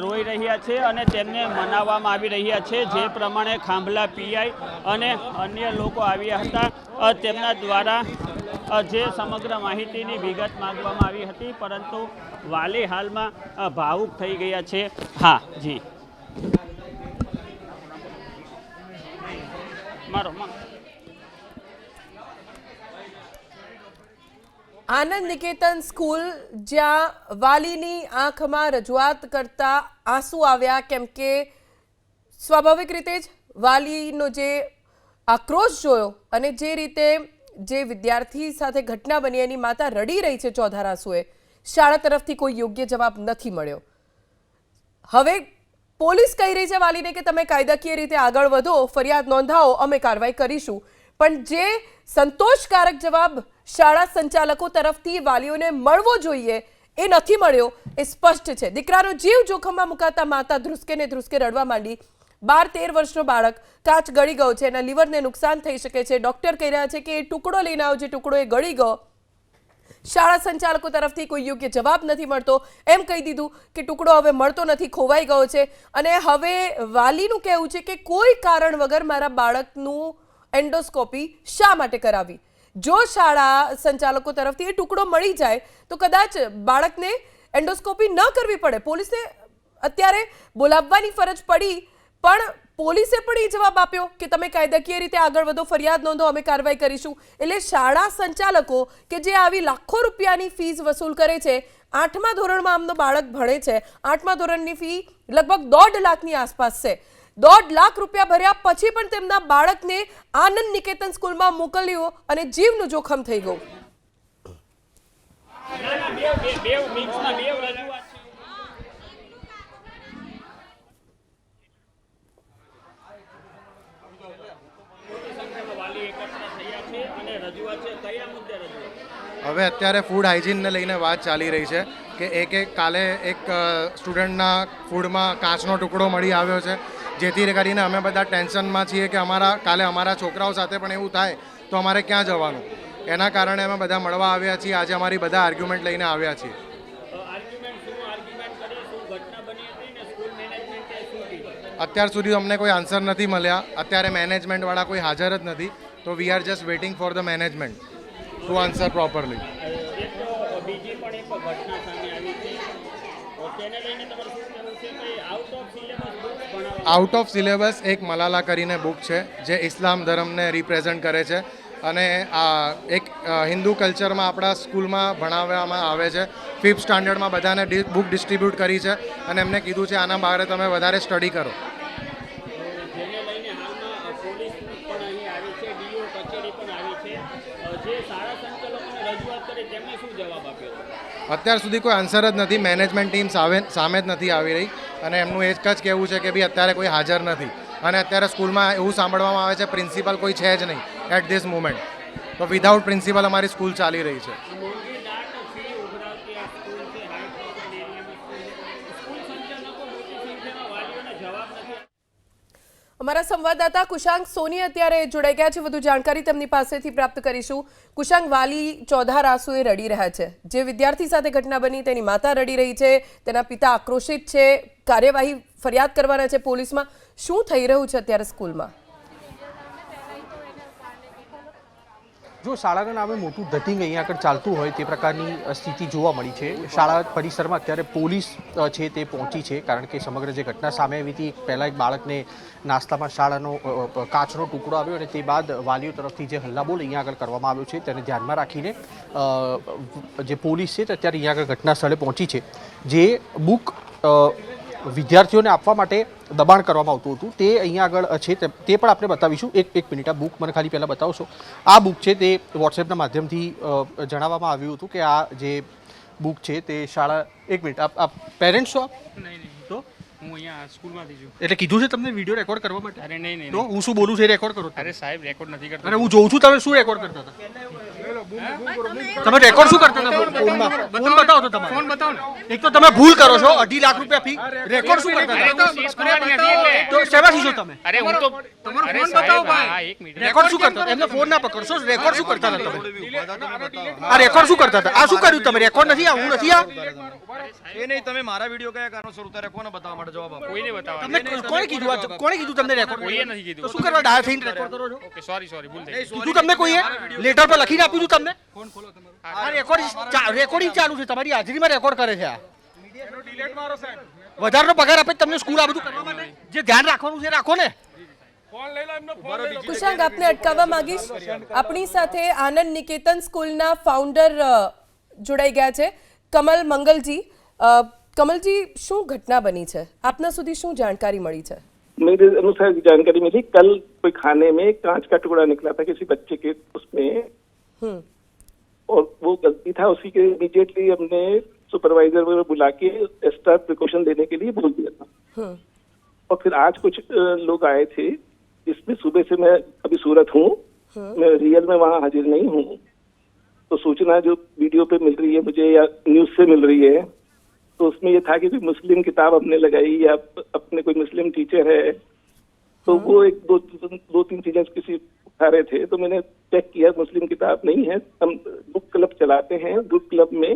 Speaker 2: રોઈ રહ્યા છે અને તેમને મનાવવામાં આવી રહ્યા છે. જે પ્રમાણે ખાંભલા PI અને અન્ય લોકો આવ્યા હતા તેમના દ્વારા જે સમગ્ર માહિતીની વિગત માંગવામાં આવી હતી, પરંતુ વાલી હાલમાં ભાવુક થઈ ગયા છે. હા જી મારો
Speaker 1: આનંદ નિકેતન સ્કૂલ જ્યાં વાલીની આંખમાં રજૂઆત કરતા આંસુ આવ્યા, કેમ કે સ્વાભાવિક રીતે જ વાલીનો જે આક્રોશ જોયો અને જે રીતે જે વિદ્યાર્થી સાથે ઘટના બની એની માતા રડી રહી છે ચોધાર આંસુએ, શાળા તરફથી કોઈ યોગ્ય જવાબ નથી મળ્યો. હવે પોલીસ કહી રહી છે વાલીને કે તમે કાયદાકીય રીતે આગળ વધો, ફરિયાદ નોંધાવો, અમે કાર્યવાહી કરીશું. પણ જે સંતોષકારક જવાબ શાળા સંચાલકો તરફથી વાલીઓને મળવો જોઈએ એ નથી મળ્યો એ સ્પષ્ટ છે. દીકરાનો જીવ જોખમમાં મુકાતા માતા ધ્રુસકે ને ધ્રુસકે રડવા માંડી. 12-13 વર્ષનો બાળક, કાચ ગળી ગયો છે, એના લીવરને નુકસાન થઈ શકે છે. ડોક્ટર કહી રહ્યા છે કે એ ટુકડો લઈને આવો, જે ટુકડો એ ગળી ગયો. શાળા સંચાલકો તરફથી કોઈ યોગ્ય જવાબ નથી મળતો. એમ કહી દીધું કે ટુકડો હવે મળતો નથી, ખોવાઈ ગયો છે. અને હવે વાલીનું કહેવું છે કે કોઈ કારણ વગર મારા બાળકનું એન્ડોસ્કોપી શા માટે કરાવી? જો શાળા સંચાલકો તરફથી એ ટુકડો મળી જાય તો કદાચ બાળકને એન્ડોસ્કોપી ન કરવી પડે. પોલીસને અત્યારે બોલાવવાની ફરજ પડી, પણ પોલીસે પણ એ જવાબ આપ્યો કે તમે કાયદાકીય રીતે આગળ વધો, ફરિયાદ નોંધો, અમે કાર્યવાહી કરીશું. એટલે શાળા સંચાલકો કે જે આવી લાખો રૂપિયાની ફીસ વસૂલ કરે છે, 8મા ધોરણમાં આમનો બાળક ભણે છે, 8મા ધોરણની ફી લગભગ 1.5 લાખની આસપાસ છે. 1.5 લાખ રૂપિયા ભર્યા પછી પણ તેમના બાળકને આનંદ નિકેતન સ્કૂલમાં મોકલ્યો અને જીવનું જોખમ થઈ ગયું.
Speaker 13: હવે અત્યારે ફૂડ હાઇજીનને લઈને વાત ચાલી રહી છે કે કાલે એક સ્ટુડન્ટના ફૂડમાં કાચનો ટુકડો મળી આવ્યો છે, જેથી કરીને અમે બધા ટેન્શનમાં છીએ કે કાલે અમારા છોકરાઓ સાથે પણ એવું થાય તો અમારે ક્યાં જવાનું. એના કારણે અમે બધા મળવા આવ્યા છીએ. આજે અમારી બધા આર્ગ્યુમેન્ટ લઈને આવ્યા છીએ. અત્યાર સુધી અમને કોઈ આન્સર નથી મળ્યા. અત્યારે મેનેજમેન્ટવાળા કોઈ હાજર જ નથી, તો we are just waiting for the management to answer properly. Out of syllabus એક મલાલા કરીને બુક છે જે ઇસ્લામ ધર્મને રિપ્રેઝન્ટ કરે છે અને આ એક હિન્દુ કલ્ચરમાં આપણા સ્કૂલમાં ભણાવવામાં આવે છે. 5th સ્ટાન્ડર્ડમાં બધાને બુક ડિસ્ટ્રીબ્યુટ કરી છે અને એમને કીધું છે આના બારે તમે વધારે સ્ટડી કરો. અત્યાર સુધી કોઈ આન્સર જ નથી. મેનેજમેન્ટ ટીમ સામે જ નથી આવી રહી અને એમનું એ જ કહેવું છે કે ભાઈ અત્યારે કોઈ હાજર નથી. અને અત્યારે સ્કૂલમાં એવું સાંભળવામાં આવે છે પ્રિન્સિપલ કોઈ છે જ નહીં એટ ધીસ મોમેન્ટ. તો વિધાઉટ પ્રિન્સિપલ અમારી સ્કૂલ ચાલી રહી છે.
Speaker 1: અમારા સંવાદદાતા કુશાંક સોની અત્યારે જોડાઈ ગયા છે. વધુ જાણકારી તેમની પાસેથી પ્રાપ્ત કરીશું. કુશાંક, વાલી ચોધાર આંસુએ રડી રહ્યા છે. જે વિદ્યાર્થી સાથે ઘટના બની તેની માતા રડી રહી છે, તેના પિતા આક્રોશિત છે, કાર્યવાહી ફરિયાદ કરવાના છે પોલીસમાં. શું થઈ રહ્યું છે અત્યારે સ્કૂલમાં?
Speaker 14: જો શાળાના નામે મોટું ધટિંગ અહીંયા આગળ ચાલતું હોય તે પ્રકારની સ્થિતિ જોવા મળી છે. શાળા પરિસરમાં અત્યારે પોલીસ છે તે પહોંચી છે, કારણ કે સમગ્ર જે ઘટના સામે આવી હતી, પહેલાં એક બાળકને નાસ્તામાં શાળાનો કાચનો ટુકડો આવ્યો અને તે બાદ વાલીઓ તરફથી જે હલ્લાબોલ અહીંયા આગળ કરવામાં આવ્યો છે તેને ધ્યાનમાં રાખીને જે પોલીસ છે તે અત્યારે અહીંયા આગળ ઘટના સ્થળે પહોંચી છે. જે બુક વિદ્યાર્થીઓને આપવા માટે દબાણ કરવામાં આવતું હતું તે અહીંયા આગળ છે, તે પણ આપણે બતાવીશું. એક મિનિટ, આ બુક મને ખાલી પહેલાં બતાવશો. આ બુક છે તે વોટ્સએપના માધ્યમથી જણાવવામાં આવ્યું હતું કે આ જે બુક છે તે શાળા... એક મિનિટ, આપ પેરેન્ટ્સ છો?
Speaker 15: નહીં તો હું અહીંયા સ્કૂલમાંથી છું.
Speaker 14: એટલે કીધું છે તમને વિડીયો રેકોર્ડ કરવા માટે?
Speaker 15: અરે નહીં.
Speaker 14: તો હું શું બોલું છું એ રેકોર્ડ કરો.
Speaker 15: અરે સાહેબ, રેકોર્ડ નથી કરતો.
Speaker 14: અરે હું જોઉં છું તમે શું રેકોર્ડ કરતા હતા. તમે રેકોર્ડ શું કરતા હતા ફોનમાં? ફોન બતાવો તો તમારે.
Speaker 15: ફોન બતાવો ને.
Speaker 14: એક તો તમે ભૂલ કરો છો, 2.5 લાખ રૂપિયા ફી. રેકોર્ડ શું કરતા હતા? તો શેમાંથી છો તમે?
Speaker 15: અરે હું તો તમારો ફોન બતાવો ભાઈ. એક મિનિટ.
Speaker 14: રેકોર્ડ શું કરતા હતા? એમને ફોન ના પકડશો. રેકોર્ડ શું કરતા હતા તમે? આ રેકોર્ડ શું કરતા હતા? આ શું કર્યું તમે? રેકોર્ડ નથી, આ હું નથી. આ
Speaker 8: એ નહીં, તમે મારા વિડીયો કયા કારણોસર ઉતારે કોને બતાવવા માટે જવાબ આપો?
Speaker 15: કોઈને બતાવવા.
Speaker 14: તમને કોણે કીધું? કોણે કીધું તમને રેકોર્ડ?
Speaker 15: કોઈએ નથી કીધું.
Speaker 14: તો શું કરવા ડાયલ થઈને રેકોર્ડ કરો છો?
Speaker 15: ઓકે, સોરી ભૂલ થઈ.
Speaker 14: કીધું તમને કોઈએ? લેટર પર લખીને આપ્યું હતું તમને? ફોન ખોલો તમારો. આ રેકોર્ડિંગ ચાલુ છે, તમારી હાજરીમાં રેકોર્ડ કરે છે. આ વધારાનો પગાર આપે તમને સ્કૂલ આ બધું કરવા માટે? જે ધ્યાન રાખવાનું છે રાખો ને.
Speaker 1: કુશાંક, આપને અટકાવવા માંગીશ. આપણી સાથે આનંદ નિકેતન સ્કૂલના ફાઉન્ડર જોડાઈ ગયા છે, કમલ મંગલજી. कमलजी, શું ઘટના બની છે? આપના સુધી શું जानकारी મળી છે?
Speaker 16: मेरे अनुसार जानकारी मिली, कल कोई खाने में कांच का टुकड़ा निकला था किसी बच्चे के उसमें, और वो गलती था उसी के इमीडिएटली हमने सुपरवाइजर को बुला के एक्स्ट्रा प्रिकॉशन लेने के लिए बोल दिया था. और फिर आज कुछ लोग आए थे, इसमें सुबह से मैं अभी सूरत हूँ, मैं रियल में वहाँ हाजिर नहीं हूँ, तो सूचना जो वीडियो पे मिल रही है मुझे या न्यूज से मिल रही है, तो उसमें ये था कि कोई मुस्लिम किताब हमने लगाई या अपने कोई मुस्लिम टीचर है, तो वो एक दो तीन चीजें किसी उठा रहे थे. तो मैंने चेक किया, मुस्लिम किताब नहीं है. हम बुक क्लब चलाते हैं, बुक क्लब में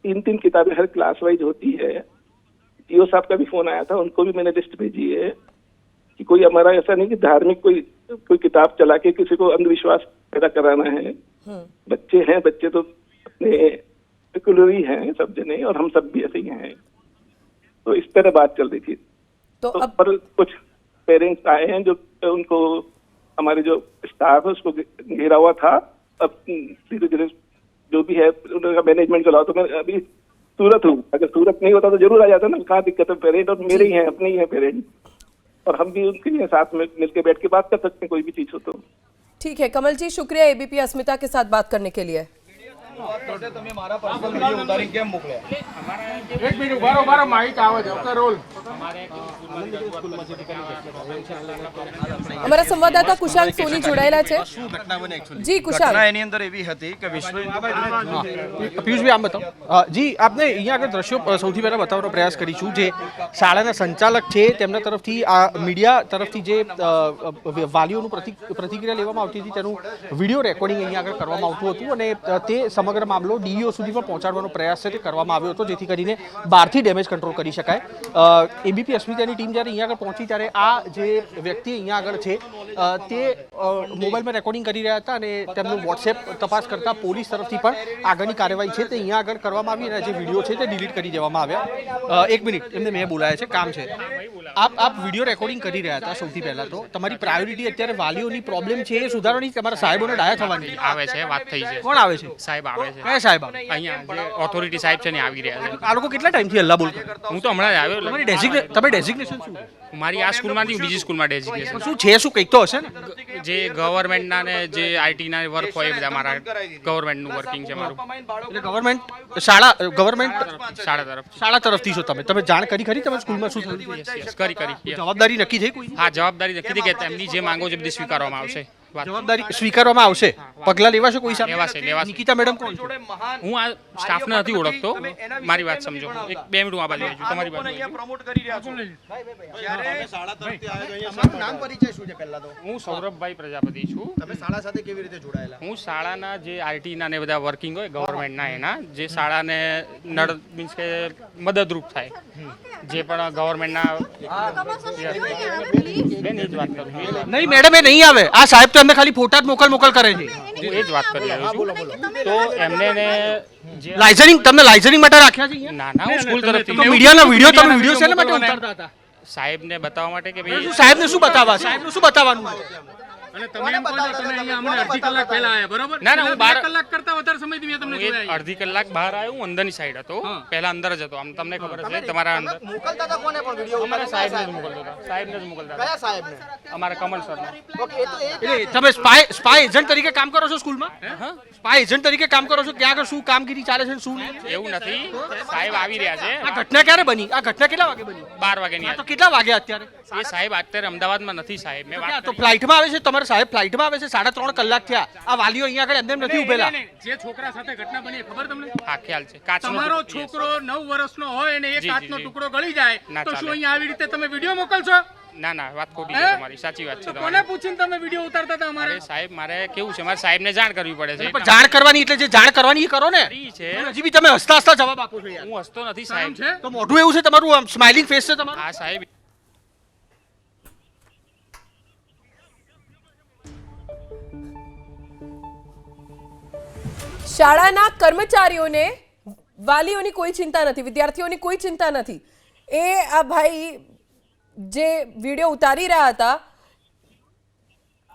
Speaker 16: 3 किताबें हर क्लास वाइज होती है. जीओ साहब का भी फोन आया था, उनको भी मैंने लिस्ट भेजी है कि कोई हमारा ऐसा नहीं कि धार्मिक कोई किताब चला के किसी को अंधविश्वास पैदा कराना है. बच्चे हैं, बच्चे तो अपने सेकुलर ही हैं सब जने, और हम सब भी ऐसे ही हैं. तो इस तरह बात चल रही थी. तो अब पर कुछ पेरेंट्स आए हैं जो उनको हमारे जो स्टाफ है उसको घेरा हुआ था. अब धीरे धीरे जो भी है उनका मैनेजमेंट चलाओ. तो मैं अभी सूरत हूँ, अगर सूरत नहीं होता तो जरूर आ जाता ना. कहाँ दिक्कत है? पेरेंट और मेरे ही हैं, अपने ही हैं पेरेंट, और हम भी उनके लिए साथ में मिलकर बैठ के बात कर सकते हैं कोई भी चीज हो तो.
Speaker 1: ठीक है कमल जी, शुक्रिया एबीपी अस्मिता के साथ बात करने के लिए. અમારા સંવાદદાતા કુશાંક સોની જોડાયેલા છે. જી કુશાંક,
Speaker 8: એની અંદર એવી હતી કે
Speaker 14: પિયુષભાઈ આમ બતાવો. જી, આપને અહીંયા આગળ દ્રશ્યો સૌથી પહેલા બતાવવાનો પ્રયાસ કરીશું. જે શાળાના સંચાલક છે તેમના તરફથી આ મીડિયા તરફથી જે વાલીઓનું પ્રતિક્રિયા લેવામાં આવતી હતી તેનું વિડીયો રેકોર્ડિંગ અહીંયા આગળ કરવામાં આવતું હતું, અને તે સમગ્ર મામલો ડીઈઓ સુધી પણ પહોંચાડવાનો પ્રયાસ છે તે કરવામાં આવ્યો હતો, જેથી કરીને બહારથી ડેમેજ કંટ્રોલ કરી શકાય. એબીપી અસ્મિતાની ટીમ જ્યારે અહીંયા આગળ પહોંચી ત્યારે આ જે વ્યક્તિ અહીંયા આગળ છે તે મોબાઈલમાં રેકોર્ડિંગ કરી રહ્યા હતા, અને તેમનું વોટ્સએપ તપાસ કરતા પોલીસ તરફથી પણ આગળની કાર્યવાહી છે તે અહીંયા આગળ કરવામાં આવી, અને જે વિડીયો છે તે ડિલીટ કરી દેવામાં આવ્યા. એક મિનિટ, એમને મેં બોલાયા છે, કામ છે. આપ વિડીયો રેકોર્ડિંગ કરી રહ્યા હતા. સૌથી પહેલા તો તમારી પ્રાયોરિટી અત્યારે વાલીઓની પ્રોબ્લેમ છે એ સુધારવાની, તમારા સાહેબોને ડાયા થવાની
Speaker 15: આવે છે, વાત થઈ છે.
Speaker 14: કોણ આવે છે?
Speaker 15: સાહેબ આવે છે.
Speaker 14: કયા સાહેબ આવે?
Speaker 15: અહીંયા જે ઓથોરિટી સાહેબ છે ને આવી રહ્યા છે.
Speaker 14: આ લોકો કેટલા ટાઈમથી હલ્લા બોલ?
Speaker 15: હું તો હમણાં જ આવ્યો.
Speaker 14: તમે ડેઝિગ્નેશન શું?
Speaker 15: મારી આ સ્કૂલમાંથી બીજી સ્કૂલમાં ડેઝિગ્નેશન.
Speaker 14: શું છે, શું કંઈક તો હશે ને?
Speaker 15: જે ગવર્મેન્ટના ને જે આઈટીના વર્ક હોય બધા મારા ગવર્મેન્ટનું વર્કિંગ છે મારું.
Speaker 14: એટલે ગવર્મેન્ટ શાળા તરફથી છો તમે? તમે જાણ કરી ખરી તમે સ્કૂલમાં શું થયું?
Speaker 15: કરી
Speaker 14: જવાબદારી નક્કી થઈ કોઈ?
Speaker 15: હા, જવાબદારી નક્કી થઈ કે એમની જે માંગો છે બધી સ્વીકારવામાં આવશે.
Speaker 14: જવાબદારી સ્વીકારવામાં આવશે, પગલા લેવાશે કોઈ સામે?
Speaker 15: લેવાશે.
Speaker 14: નિકિતા મેડમ કોણ છે?
Speaker 15: હું આ સ્ટાફને નથી ઓળખતો, મારી વાત સમજો. એક 2 મિનિટ હું આ બાજુ આવી છું, તમારી બાજુ.
Speaker 8: પ્રમોટ કરી રહ્યા છો. નામ પરિચય શું છે પહેલા તો?
Speaker 15: હું સૌરભભાઈ પ્રજાપતિ છું.
Speaker 8: તમે શાળા સાથે કેવી રીતે જોડાયેલા?
Speaker 15: હું શાળાના જે આરટીના ને બધા વર્કિંગ હોય ગવર્મેન્ટના, એના જે શાળાને નડ મીન્સ કે મદદરૂપ થાય, જે પણ ગવર્મેન્ટના. બેન એ જ વાત કરું.
Speaker 14: નહીં મેડમ, એ નહીં આવે. આ સાહેબ તો એમને ખાલી ફોટા જ મોકલ કરે છે.
Speaker 15: હું એ જ વાત કરી રહ્યો છું. તો એમને ને જે
Speaker 14: લાઇઝરિંગ, તમને લાઇઝરિંગ માટે રાખ્યા છે?
Speaker 15: ના ના, હું સ્કૂલ તરફથી
Speaker 14: મીડિયાનો વિડીયો, તમે વિડીયો શેના માટે ઉતારતા હતા?
Speaker 15: સાહેબને બતાવવા માટે કે ભાઈ
Speaker 14: સાહેબને શું બતાવવા? સાહેબનું શું બતાવવાનું?
Speaker 15: અને તમે એમ કહો છો તમે અહીંયા અમને અડધી કલાક પહેલા આવ્યા, બરોબર? ના ના, હું 12 કલાક કરતા વધારે સમયથી મેં તમને જોયા. અડધી કલાક બહાર આવ્યો, હું અંદરની સાઈડ હતો, પહેલા અંદર જ હતો. આમ તમને ખબર છે તમારા અંદર
Speaker 8: મોકલતા હતા કોને પણ વિડિયો?
Speaker 15: અમારા સાહેબને જ મોકલતો હતા. સાહેબને જ મોકલતા હતા.
Speaker 8: કયા સાહેબને?
Speaker 15: અમારા કમલ સરને.
Speaker 8: ઓકે, એ તો
Speaker 14: તમે સ્પાય એજન્ટ તરીકે કામ કરો છો સ્કૂલમાં? સ્પાય એજન્ટ તરીકે કામ કરો છો? ત્યાં આગળ શું કામગીરી ચાલે છે શું નહીં?
Speaker 15: એવું નથી, સાહેબ આવી રહ્યા છે.
Speaker 14: આ ઘટના ક્યારે બની? આ ઘટના કેટલા વાગે બની?
Speaker 15: 12 વાગ્યાની.
Speaker 14: તો કેટલા વાગ્યા અત્યારે?
Speaker 15: એ સાહેબ અત્યારે અમદાવાદમાં નથી. સાહેબ મેં વાત
Speaker 14: તો ફ્લાઇટમાં આવે છે, તમારા સાહેબ ફ્લાઇટમાં આવે છે. 3.5 કલાક થયા. આ વાલીઓ અહીંયા આગળ એમને નથી ઉભેલા.
Speaker 15: જે છોકરા સાથે ઘટના બની ખબર તમને? હા, ખ્યાલ છે. તમારો છોકરો 9 વર્ષનો હોય અને એ કાચનો ટુકડો ગળી જાય તો શું અહીંયા આવી રીતે તમે વિડિયો મોકલશો? ના ના, વાત ખોટી છે તમારી. સાચી વાત છે. કોને પૂછીને તમે વિડિયો ઉતારતા હતા? અમારે સાહેબ, મારે કેવું છે, મારે સાહેબને જાણ કરવી પડે છે.
Speaker 14: પણ જાણ કરવાની એટલે જે જાણ કરવાની એ કરો ને.
Speaker 15: છે
Speaker 14: હજી બી તમે હસતા જવાબ આપો છો યાર.
Speaker 15: હું હસતો નથી સાહેબ.
Speaker 14: તો મોઢું એવું છે તમારું, આમ સ્માઇલિંગ ફેસ છે તમારું.
Speaker 15: હા સાહેબ.
Speaker 1: શાળાના કર્મચારીઓને વાલીઓની કોઈ ચિંતા નથી, વિદ્યાર્થીઓની કોઈ ચિંતા નથી. એ આ ભાઈ જે વિડીયો ઉતારી રહ્યા હતા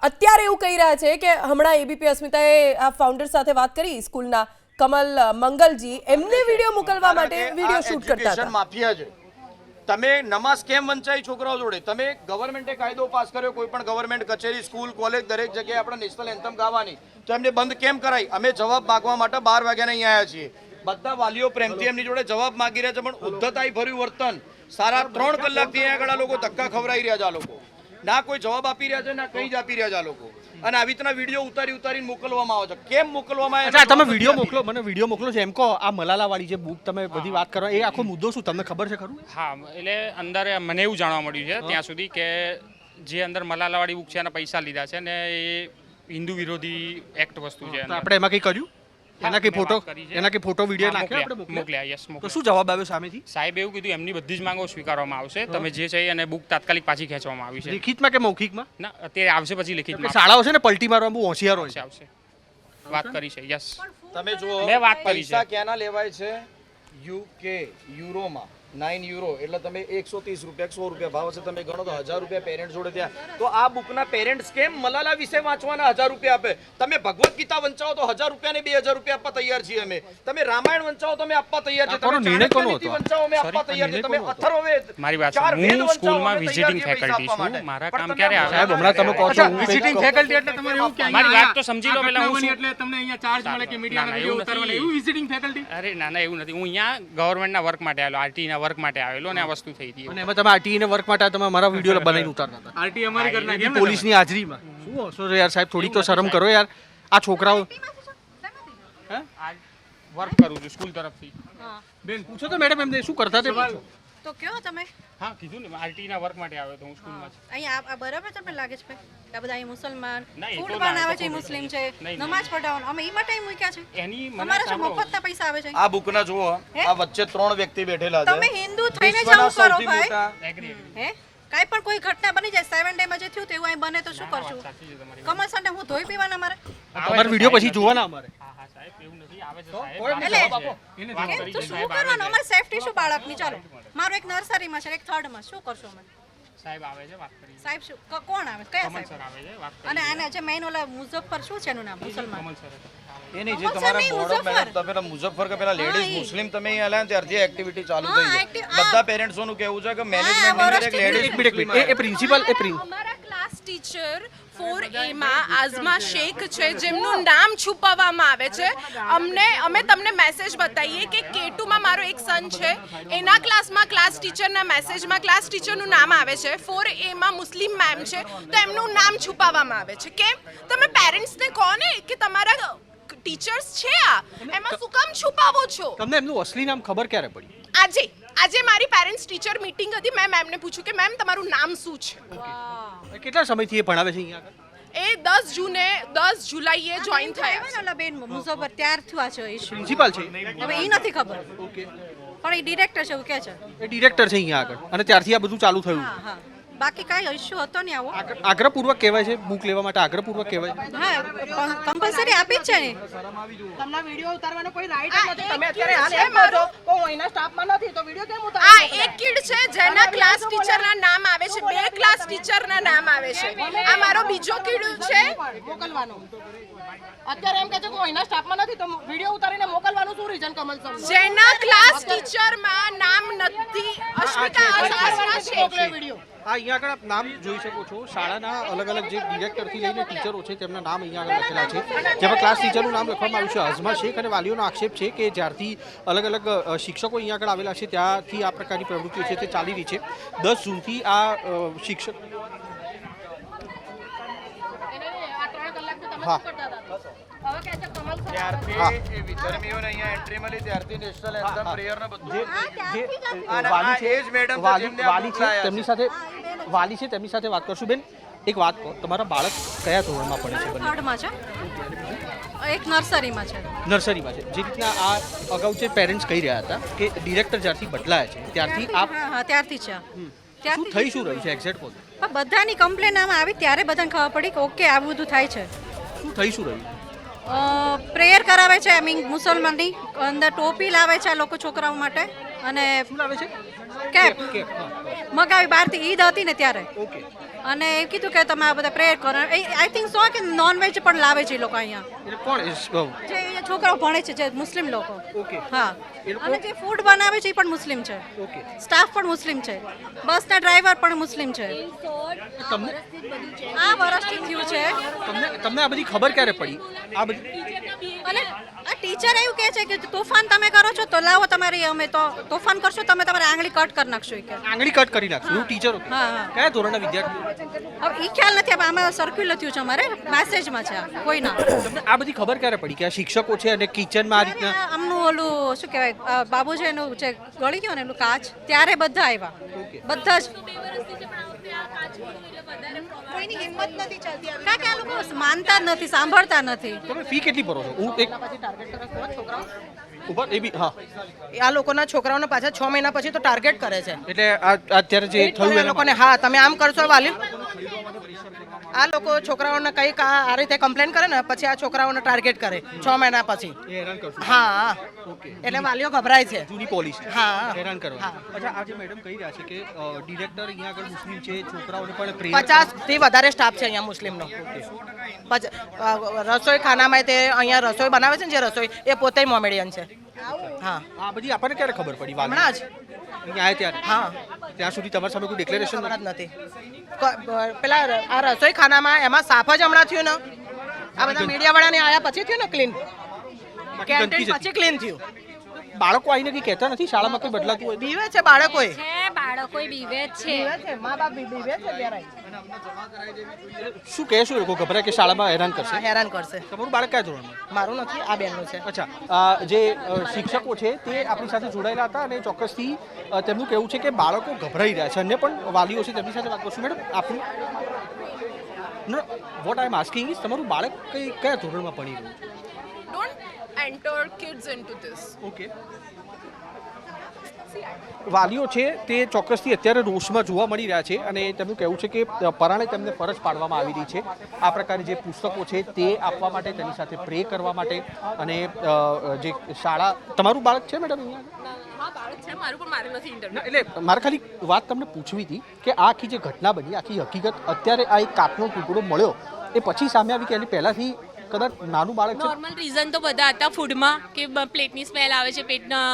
Speaker 1: અત્યારે એવું કહી રહ્યા છે કે હમણાં એબીપી અસ્મિતાએ આ ફાઉન્ડર સાથે વાત કરી સ્કૂલના કમલ મંગલજી, એમને વિડીયો મોકલવા માટે વિડીયો શૂટ કરતા હતા.
Speaker 8: માફિયા છે. તમે નમાઝ કેમ વંચાઈ છોકરાઓ જોડે? તમે ગવર્મેન્ટે કાયદો પાસ કર્યો, કોઈ પણ ગવર્મેન્ટ કચેરી, સ્કૂલ, કોલેજ, દરેક જગ્યાએ આપણે નેશનલ એન્થમ ગાવાની, તો એમને બંધ કેમ કરાય? અમે જવાબ માંગવા માટે 12 વાગ્યાના અહીંયા આવ્યા છીએ. બધા વાલીઓ પ્રેમથી એમની જોડે જવાબ માંગી રહ્યા છે, પણ ઉદ્ધતાઈ ભર્યું વર્તન. સારા 3 કલાકથી અહીંયા આગળ આ લોકો ધક્કા ખવડાવી રહ્યા છે. આ લોકો ના કોઈ જવાબ આપી રહ્યા છે, ના કંઈ જ આપી રહ્યા છે આ લોકો. અને આવી રીતના વિડીયો ઉતારીને મોકલવામાં આવે છે. કેમ મોકલવામાં આવે?
Speaker 14: અચ્છા, તમે વિડીયો મોકલો, મને વિડીયો મોકલો છે એમ કહો. આ મલાલા વાળી જે બુક તમે બધી વાત કરો, એ આખો મુદ્દો શું તમને ખબર છે ખરું?
Speaker 15: હા, એટલે અંદર મને એવું જાણવા મળ્યું છે ત્યાં સુધી કે જે અંદર મલાલાવાળી બુક છે એના પૈસા લીધા છે ને એ હિન્દુ વિરોધી એક્ટ વસ્તુ છે.
Speaker 14: આપણે એમાં કંઈ કર્યું? એના કે ફોટો વિડીયો નાખ્યો આપણે
Speaker 15: મોકલ્યા? યસ,
Speaker 14: તો શું જવાબ આવ્યો સામેથી?
Speaker 15: સાહેબ એવું કીધું એમની બધી જ માંગો સ્વીકારવામાં આવશે, તમે જે છે અને બુક તાત્કાલિક પાછી ખેંચવામાં આવી છે.
Speaker 14: લિખિતમાં કે મૌખિકમાં?
Speaker 15: ના, અત્યારે આવશે પછી લિખિતમાં.
Speaker 14: શાળાઓ છે ને પલટી મારવા બહુ હોશિયાર હોય છે.
Speaker 15: આવશે, વાત કરી છે. યસ,
Speaker 8: તમે જુઓ,
Speaker 15: મેં વાત કરી છે.
Speaker 8: પૈસા ક્યાંના લેવાય છે? યુકે, યુરોમાં 9 યુરો એટલે તમે 130 રૂપિયા 100 રૂપિયા ભાવ છે. તમે ગણો તો 1000 રૂપિયા પેરેન્ટ્સ જોડે થયા. તો આ બુકના પેરેન્ટ્સ કેમ મલાલા વિશે વાંચવાના 1000 રૂપિયા આપે? તમે ભગવદ ગીતા વંચાવો તો 1000 રૂપિયા ને 2000 રૂપિયા આપવા તૈયાર છીએ અમે. તમે રામાયણ વંચાવો તો અમે આપવા તૈયાર છીએ. તમે ચાણક્ય નીતિ વંચાવો અમે આપવા તૈયાર છીએ. તમે અથર્વવેદ,
Speaker 15: મારી વાત હું સ્કૂલમાં વિઝિટિંગ ફેકલ્ટી છું. મારા કામ ક્યારે આવે?
Speaker 14: સાહેબ હમણાં તમે કહો છો
Speaker 15: વિઝિટિંગ ફેકલ્ટી એટલે તમારે એવું કે મારી વાત તો સમજી લો પહેલા. હું
Speaker 9: એટલે તમને અહીંયા ચાર્જ મળે કે મીડિયાના વિડિયો ઉતારવાના, એવું વિઝિટિંગ ફેકલ્ટી?
Speaker 15: અરે ના ના, એવું નથી. હું અહીંયા ગવર્મેન્ટના વર્ક માટે આવેલો, આરટી ના વર્ક માટે આવેલો ને આ વસ્તુ થઈ હતી.
Speaker 14: અને એમાં તમે આરટીઈ ને વર્ક માટે તમે મારા વિડીયો બનાવીને ઉતારતા હતા.
Speaker 9: આરટી અમારી કરી નાખી એમ ને?
Speaker 14: પોલીસની હાજરીમાં શું હશો યાર સાહેબ? થોડીક તો શરમ કરો યાર. આ છોકરાઓ
Speaker 15: વર્ક કરું છું સ્કૂલ તરફથી.
Speaker 14: બેન પૂછો તો મેડમ એમને શું કરતા તે?
Speaker 17: તો કયો તમે?
Speaker 15: હા, કીધું ને આરટી ના વર્ક માટે આવ્યો તો હું સ્કૂલમાં.
Speaker 17: અહીંયા આ બરાબર તમને લાગે છે કે આ બધા અહીં મુસલમાન
Speaker 15: ના, એ તો
Speaker 17: ફૂડ
Speaker 15: ના,
Speaker 17: બનાવે
Speaker 15: એ તો
Speaker 17: છે,
Speaker 15: કોઈ
Speaker 17: મુસ્લિમ
Speaker 15: નહીં.
Speaker 17: છે,
Speaker 15: નહીં,
Speaker 17: નમાજ પઢાવવાનું, અમે એ માટે મૂક્યા છે?
Speaker 15: એની મને
Speaker 17: અમારા જો
Speaker 15: સાંભળો.
Speaker 17: મફતના પૈસા આવે છે.
Speaker 8: આ બુકના જુઓ, આ વચ્ચે 3 વ્યક્તિ બેઠેલા છે.
Speaker 17: તમે હિન્દુ થઈને
Speaker 8: વિશ્વના
Speaker 17: જવું કરો
Speaker 8: સૌથી
Speaker 17: ભાઈ.
Speaker 8: મોટા
Speaker 17: હે કાઈ પણ કોઈ ઘટના બની જાય 7 ડે માં જે થયું તેવું અહીં બને તો શું કરશું? કમલ સન્ડે હું ધોઈ પીવાના મારે?
Speaker 14: તમારા વિડીયો પછી જોવાના અમારે.
Speaker 15: હા સાહેબ, એવું નથી. આવે છે
Speaker 17: એટલે તો શું કરવાનું? અમારે સેફટી શું બાળકની? ચાલો, મારું એક નર્સરીમાં છે, એક 3rd માં, શું કરશું અમે?
Speaker 15: સાહેબ આવે છે, વાત કરી.
Speaker 17: સાહેબ શું કોણ આવે? કયા
Speaker 15: કમલ સર
Speaker 17: સાહેબ?
Speaker 15: આવે છે, વાત કરી.
Speaker 17: અને આને જે મેઇન ઓલા મુઝફ્ફર શું છે એનું નામ? મુસલમાન
Speaker 15: કમલ સર
Speaker 8: એ નહીં, જે
Speaker 17: મુઝફ્ફર
Speaker 8: તમારા
Speaker 17: નહીં,
Speaker 8: બોર્ડ ઓફ
Speaker 17: મુઝફ્ફર.
Speaker 8: મેનેજ પેલા મુઝફ્ફર કે પેલા લેડીઝ
Speaker 17: હા, એ.
Speaker 8: મુસ્લિમ તમે અહીં આલ્યા ને ત્યારથી એક્ટિવિટી ચાલુ
Speaker 17: હા,
Speaker 8: થઈ છે. બધા પેરેન્ટ્સોનું કહેવું છે કે મેનેજમેન્ટ ની અંદર એક લેડીઝ
Speaker 14: એક મિનિટ એ પ્રિન્સિપલ
Speaker 18: અમારા ક્લાસ ટીચર 4A માં આઝમા શેખ છે, જેમનું નામ છુપાવવામાં આવે છે. અમે તમને મેસેજ બતાવીએ કે K2 માં મારો એક સન છે, એના ક્લાસમાં ક્લાસ ટીચરના મેસેજમાં ક્લાસ ટીચરનું નામ આવે છે. 4A માં મુસ્લિમ મેમ છે તો એમનું નામ છુપાવવામાં આવે છે. કેમ? તમે પેરેન્ટ્સને કહો ને કે તમારા ટીચર્સ છે આ, એમાં શું કામ છુપાવો છો?
Speaker 14: તમને એમનું અસલી નામ ખબર ક્યારે પડી?
Speaker 18: આજે મારી પેરેન્ટ્સ ટીચર મીટિંગ હતી, મેં મેમને પૂછ્યું કે મેમ તમારું નામ શું છે?
Speaker 14: કેટલા સમયથી એ ભણાવે છે અહીંયા આગળ?
Speaker 18: એ 10 જુલાઈએ જોઈન થયા છે.
Speaker 17: ઓલા બેન મુઝફ્ફર ત્યારથી આ છે ઇશ્યુ.
Speaker 14: પ્રિન્સિપાલ છે?
Speaker 17: હવે ઈ નથી ખબર.
Speaker 14: ઓકે,
Speaker 17: પણ એ ડિરેક્ટર છે એવું કે છે.
Speaker 14: એ ડિરેક્ટર છે અહીંયા આગળ અને ત્યારથી આ બધું ચાલુ થયું.
Speaker 17: હા હા, બાકી કાંઈ ઇશ્યુ હતો નહીં આવો.
Speaker 14: આગ્રહપૂર્વક કહેવાય છે બુક લેવા માટે, આગ્રહપૂર્વક કહેવાય છે.
Speaker 17: હા, કમ્પલસરી આપી જ છે ને.
Speaker 9: તમને વિડિયો ઉતારવાનો કોઈ રાઈટ નથી. તમે અત્યારે હાલ એમ કહો છો કે હું અહીંના સ્ટાફમાં નથી તો વિડિયો કેમ ઉતારો?
Speaker 18: આ એક કિડ છે જેના ક્લાસ ટીચરના નામ આવે છે, 2 ક્લાસ ટીચરના નામ આવે છે. આ મારો બીજો કિડ છે.
Speaker 9: મોકલવાનું અત્યારે એમ કહે છે કે હું અહીંના સ્ટાફમાં નથી તો વિડિયો ઉતારીને મોકલવાનું શું રીઝન કમલ સર?
Speaker 18: જેના ક્લાસ ટીચરમાં નામ નથી, અશ્મિતા અસાસના છે.
Speaker 9: વિડિયો
Speaker 14: આ અહીંયા આગળ આપ નામ જોઈ શકો છો. શાળાના અલગ અલગ જે ડિરેક્ટરથી લઈને ટીચરો છે તેમના નામ અહીંયા આગળ લખેલા છે, જેમાં ક્લાસ ટીચરનું નામ લખવામાં આવ્યું છે અઝમા શેખ. અને વાલીઓનો આક્ષેપ છે કે જ્યારથી અલગ અલગ શિક્ષકો અહીંયા આગળ આવેલા છે ત્યાંથી આ પ્રકારની પ્રવૃત્તિઓ છે તે ચાલી રહી છે. 10 જૂનથી આ શિક્ષક હા
Speaker 8: ત્યારથી એ વિધર્મીઓને અહીંયા એન્ટ્રી મળી ત્યારથી નેશનલ એન્થમ પ્રેયર ને બધું
Speaker 14: વાલી છે,
Speaker 8: એ જ મેડમ
Speaker 14: વાલી છે તેમની સાથે વાલી છે તેમની સાથે વાત કરશું. બેન એક વાત કહો, તમારા બાળક કયા ધોરણમાં પડે છે?
Speaker 17: 3rd માં છે, એક નર્સરીમાં છે.
Speaker 14: નર્સરીમાં છે. જે રીતના આ અગાઉ જે પેરેન્ટ્સ કહી રહ્યા હતા કે ડિરેક્ટર જ્યારથી બદલાયા છે ત્યારથી આપ
Speaker 17: હા ત્યારથી છે.
Speaker 14: શું થઈ શું રહ્યું છે એક્ઝેક્ટ બોલ?
Speaker 17: બધાની કમ્પ્લેન આમાં આવી ત્યારે બધાને ખબર પડી કે ઓકે આવું બધું થાય છે.
Speaker 14: શું થઈ શું રહ્યું?
Speaker 17: પ્રેયર કરાવે છે, આઈ મીન મુસલમાનની અંદર ટોપી લાવે છે આ લોકો છોકરાઓ માટે, અને
Speaker 14: શું લાવે છે?
Speaker 17: Cap
Speaker 14: cap.
Speaker 17: મગાવી બહારથી ઈદ હતી ને ત્યારે.
Speaker 14: ઓકે.
Speaker 17: અને એ કીધું કે તમે આ બધા પ્રેયર કરો. આઈ થિંક સો કે નોનવેજ પણ લાવે છે એ લોકો અહીંયા.
Speaker 14: એટલે કોણ
Speaker 17: જે અહીંયા છોકરાઓ ભણે છે જે મુસ્લિમ લોકો.
Speaker 14: ઓકે.
Speaker 17: હા.
Speaker 14: એ લોકો
Speaker 17: અને જે ફૂડ બનાવે છે એ પણ મુસ્લિમ છે.
Speaker 14: ઓકે.
Speaker 17: સ્ટાફ પણ મુસ્લિમ છે. બસના ડ્રાઈવર પણ મુસ્લિમ છે.
Speaker 14: તમને
Speaker 17: આ વર્ષથી થયું છે.
Speaker 14: તમને આ બધી ખબર ક્યારે પડી? આ બધી
Speaker 17: અને આ ટીચર એવું કહે છે કે તોફાન તમે કરો છો તો લાવો તમારી અમે તો તોફાન કરશો તમે તમારી આંગળી કટ કરી નાખશો કે
Speaker 14: આંગળી કટ કરી નાખશો એવું ટીચર?
Speaker 17: હા હા.
Speaker 14: કયા ધોરણના વિદ્યાર્થીઓ?
Speaker 17: હવે એ ખ્યાલ નથી. હવે આમાં સર્ક્યુલર થયું છે અમારે મેસેજમાં છે કોઈના.
Speaker 14: તમને આ બધી ખબર ક્યારે પડી કે આ શિક્ષકો છે અને કિચનમાં આ રીતના?
Speaker 17: આમનું ઓલું શું કહેવાય બાબુ છે એનું જે ગળી ગયો ને એનું કાચ ત્યારે બધા આવ્યા બધા જ. કોઈની હિંમત નથી ચાલતી કારણ કે આ લોકો માનતા જ નથી સાંભળતા નથી.
Speaker 14: તમે ફી કેટલી ભરો છો? હું એક ઉપર એ બી હા
Speaker 19: આ લોકોના છોકરાઓને પાછા 6 મહિના પછી તો ટાર્ગેટ કરે છે.
Speaker 14: એટલે અત્યારે જે થયું
Speaker 19: એ લોકોને હા તમે આમ કરશો વાલી આ લોકો છોકરાઓને કંઈક આ રીતે કમ્પ્લેન કરે ને પછી આ છોકરાઓને ટાર્ગેટ કરે 6 મહિના પછી.
Speaker 14: હેરાન કરશો?
Speaker 19: હા એટલે વાલીઓ ગભરાય છે.
Speaker 14: જૂની પોલિસી.
Speaker 19: હા
Speaker 14: હેરાન કરવા. અચ્છા આજે મેડમ કહી રહ્યા છે કે ડિરેક્ટર અહીંયા આગળ મુસ્લિમ છે, છોકરાઓને પણ પ્રેમ
Speaker 19: 50 થી વધારે સ્ટાફ છે અહીંયા મુસ્લિમનો. રસોઈ ખાનામાં તે અહીંયા રસોઈ બનાવે છે ને જે રસોઈ એ પોતે મોમેડિયન છે. હા
Speaker 14: આ બધી આપણને ક્યારે ખબર પડી?
Speaker 19: હમણાં જ
Speaker 14: અહીંયા આવ્યા ત્યારે?
Speaker 19: હા.
Speaker 14: ત્યાં સુધી તમારા સામે કોઈ ડિક્લેરેશન
Speaker 19: જ નથી. પેલા આ રસોઈ ખાનામાં એમાં સાફ જ હમણાં થયું ને આ બધા મીડિયા વાળાને આયા પછી થયું ને ક્લીન. કેન્ટીન પછી ક્લીન થયું.
Speaker 14: બાળકો આવીને કંઈ કહેતા નથી શાળામાં કોઈ બદલાતું હોય?
Speaker 19: બીવે છે બાળકોએ.
Speaker 11: બાળકોએ બીવે છે.
Speaker 19: મા બાપ બીવે છે ઘેર.
Speaker 14: શું કહેશો? એ લોકો ગભરાય કે શાળામાં હેરાન કરશે?
Speaker 19: હેરાન કરશે.
Speaker 14: તમારું બાળક કયા ધોરણમાં?
Speaker 19: મારું નથી આ બેનનું છે.
Speaker 14: અચ્છા જે શિક્ષકો છે તે આપણી સાથે જોડાયેલા હતા અને ચોક્કસથી તેમનું કહેવું છે કે બાળકો ગભરાઈ રહ્યા છે. અન્ય પણ વાલીઓ છે તેમની સાથે વાત કરશું. મેડમ આપનું what I am asking is તમારું બાળક કયા ધોરણમાં ભણી રહ્યું છે?
Speaker 18: Don't enter kids into this.
Speaker 14: Okay. વાલીઓ છે તે ચોક્કસથી અત્યારે રોષમાં જોવા મળી રહ્યા છે અને તેમનું કહેવું છે કે પરાણે તેમને ફરજ પાડવામાં આવી રહી છે આ પ્રકારે જે પુસ્તકો છે તે આપવા માટે, તેની સાથે પ્રે કરવા માટે અને જે શાળા તમારું બાળક છે મેડમ અહીંયા?
Speaker 18: હા બાળક છે મારું પણ મારે નથી ઇન્ટરવ્યુ.
Speaker 14: એટલે મારે ખાલી વાત તમને પૂછવી હતી કે આ આખી જે ઘટના બની, આખી હકીકત અત્યારે આ એક કાચનો ટુકડો મળ્યો એ પછી સામે આવી કે એની પહેલાંથી કદાચ નાનું બાળક છે?
Speaker 18: નોર્મલ રીઝન તો બધા હતા ફૂડમાં કે પ્લેટની સ્મેલ આવે છે, પેટના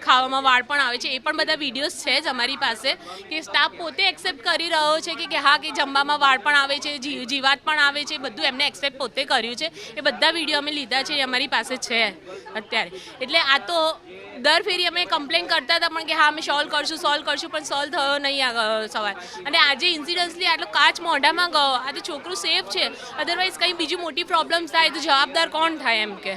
Speaker 18: ખાવામાં વાળ પણ આવે છે. એ પણ બધા વિડીયોઝ છે જ અમારી પાસે કે સ્ટાફ પોતે એક્સેપ્ટ કરી રહ્યો છે કે હા કે જમવામાં વાળ પણ આવે છે, જીવાત પણ આવે છે, બધું એમને એક્સેપ્ટ પોતે કર્યું છે. એ બધા વિડીયો અમે લીધા છે, એ અમારી પાસે છે અત્યારે. એટલે આ તો દર ફેરી અમે કમ્પ્લેન કરતા હતા પણ કે હા અમે સોલ્વ કરશું પણ સોલ્વ થયો નહીં આ સવાલ. અને આજે ઇન્સિડન્ટલી આટલો કાચ મોઢામાં ગયો. આ તો છોકરું સેફ છે, અધરવાઇઝ કંઈ બીજી મોટી પ્રોબ્લેમ્સ થાય તો જવાબદાર કોણ થાય એમ કે.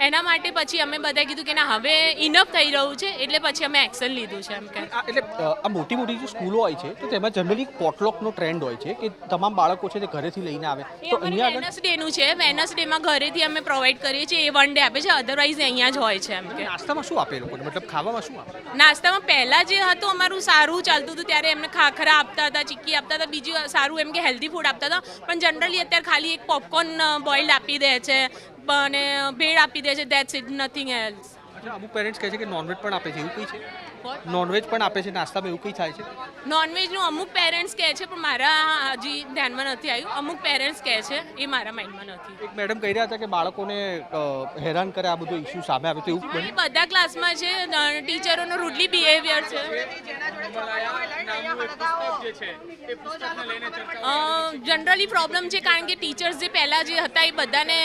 Speaker 18: એના માટે પછી અમે બધા કીધું કે ના હવે ઇનફ થઈ રહ્યું છે એટલે પછી અમે એક્શન લીધું છે એમ કે.
Speaker 14: એટલે આ મોટી મોટી જે સ્કૂલો હોય છે તો તેમાં જનરલી પોટલોકનો ટ્રેન્ડ હોય છે કે તમામ બાળકો છે તે ઘરેથી લઈને આવે. તો અહીંયા
Speaker 18: વેનસડેનું છે, વેનસડેમાં ઘરેથી અમે પ્રોવાઈડ કરીએ છીએ. એ વન ડે આપે છે, અધરવાઇઝ અહીંયા જ હોય છે એમ કે.
Speaker 14: નાસ્તામાં શું આપે એ લોકોને? મતલબ ખાવામાં શું આપે?
Speaker 18: નાસ્તામાં પહેલાં જે હતું અમારું સારું ચાલતું હતું ત્યારે એમને ખાખરા આપતા હતા, ચીક્કી આપતા હતા, બીજું સારું એમ કે હેલ્ધી ફૂડ આપતા હતા. પણ જનરલી અત્યારે ખાલી એક પોપકોર્ન બોઇલ્ડ આપી દે છે અને ભેળ આપી દે છે. That's it, nothing else.
Speaker 14: અમુક પેરેન્ટ્સ કહે છે કે નોનવેજ પણ આપે છે, એવું કંઈ છે? નોનવેજ પણ આપે છે નાસ્તામાં, એવું કંઈ થાય છે?
Speaker 18: નોનવેજનું અમુક પેરેન્ટ્સ કહે છે પણ મારા હજી ધ્યાનમાં નથી આવ્યું. અમુક પેરેન્ટ્સ કહે છે, એ મારા માઇન્ડમાં નથી.
Speaker 14: એક મેડમ કહી રહ્યા હતા કે બાળકોને હેરાન કરે આ બધો ઇસ્યુ સામે આવે તો એવું
Speaker 18: એ બધા ક્લાસમાં છે. ટીચરોનો રૂડલી બિહેવિયર છે. જનરલી પ્રોબ્લેમ છે કારણ કે ટીચર્સ જે પહેલાં જે હતા એ બધાને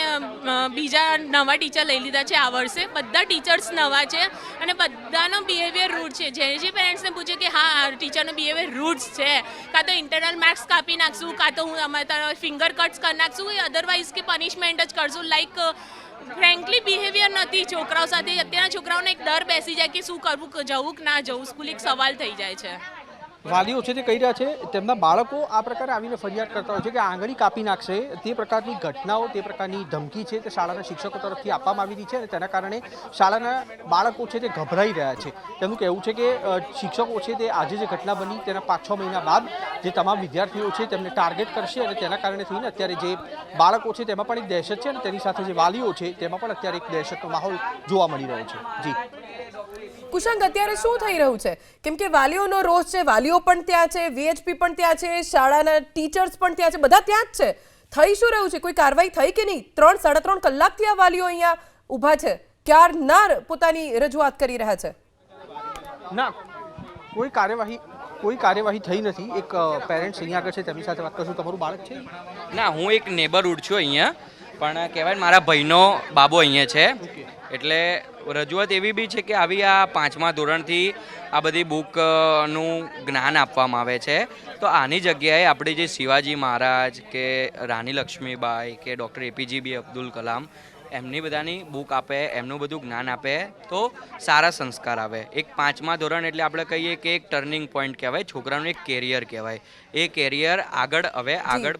Speaker 18: બીજા નવા ટીચર લઈ લીધા છે આ વર્ષે. બધા ટીચર્સ નવા છે અને બધાનો બિહેવિયર રૂડ છે. જે પેરેન્ટ્સને પૂછે કે હા ટીચરનો બિહેવિયર રૂડ્સ છે, કાં તો ઇન્ટરનલ માર્ક્સ કાપી નાખશું, કાં તો હું અમારા ફિંગર કટ્સ કરી નાખશું, અધરવાઇઝ કે પનિશમેન્ટ જ કરશું. લાઈક ફ્રેન્કલી બિહેવિયર નથી છોકરાઓ સાથે. અત્યારના છોકરાઓને એક ડર બેસી જાય કે શું કરવું, જવું કે ના જવું, સ્કૂલ એક સવાલ થઈ જાય છે.
Speaker 14: વાલીઓ છે તે કહી રહ્યા છે તેમના બાળકો આ પ્રકારે આવીને ફરિયાદ કરતા હોય છે કે આંગળી કાપી નાખશે. તે પ્રકારની ઘટનાઓ, તે પ્રકારની ધમકી છે તે શાળાના શિક્ષકો તરફથી આપવામાં આવી રહી છે અને તેના કારણે શાળાના બાળકો છે તે ગભરાઈ રહ્યા છે. તેમનું કહેવું છે કે શિક્ષકો છે તે આજે જે ઘટના બની તેના 5-6 મહિના બાદ જે તમામ વિદ્યાર્થીઓ છે તેમને ટાર્ગેટ કરશે અને તેના કારણે થઈને અત્યારે જે બાળકો છે તેમાં પણ એક દહેશત છે અને તેની સાથે જે વાલીઓ છે તેમાં પણ અત્યારે એક દહેશતનો માહોલ જોવા મળી રહ્યો છે. જી
Speaker 1: કુશાંક, અત્યારે શું થઈ રહ્યું છે? કેમ કે વાલીઓનો રોષ છે, વાલીઓ પણ ત્યાં છે, વીએચપી પણ ત્યાં છે, શાળાના ટીચર્સ પણ ત્યાં છે, બધા ત્યાં જ છે. થઈ શું રહ્યું છે? કોઈ કાર્યવાહી થઈ કે નહીં? 3-3.5 કલાકથી આ વાલીઓ અહીંયા ઊભા છે, ક્યારના પોતાની રજૂઆત કરી રહ્યા છે.
Speaker 14: ના, કોઈ કાર્યવાહી થઈ નથી. એક પેરેન્ટ્સ અહીંયા આગળ છે, તેમની સાથે વાત કરશું. તમારું બાળક છે?
Speaker 12: ના, હું એક નેબરહુડ છું અહીંયા, પણ કહેવાય મારા ભાઈનો બાબો અહીંયા છે. એટલે રજૂઆત એવી બી છે કે આવી આ 5મા ધોરણથી આ બધી બુકનું જ્ઞાન આપવામાં આવે છે. તો આની જગ્યાએ આપણે જે શિવાજી મહારાજ કે રાણી લક્ષ્મીબાઈ કે ડૉક્ટર APJ અબ્દુલ કલામ એમની બધાની બુક આપે, એમનું બધું જ્ઞાન આપે તો સારા સંસ્કાર આવે. એક 5મા ધોરણ એટલે આપણે કહીએ કે એક ટર્નિંગ પોઈન્ટ કહેવાય, છોકરાનું એક કેરિયર કહેવાય. એ કેરિયર આગળ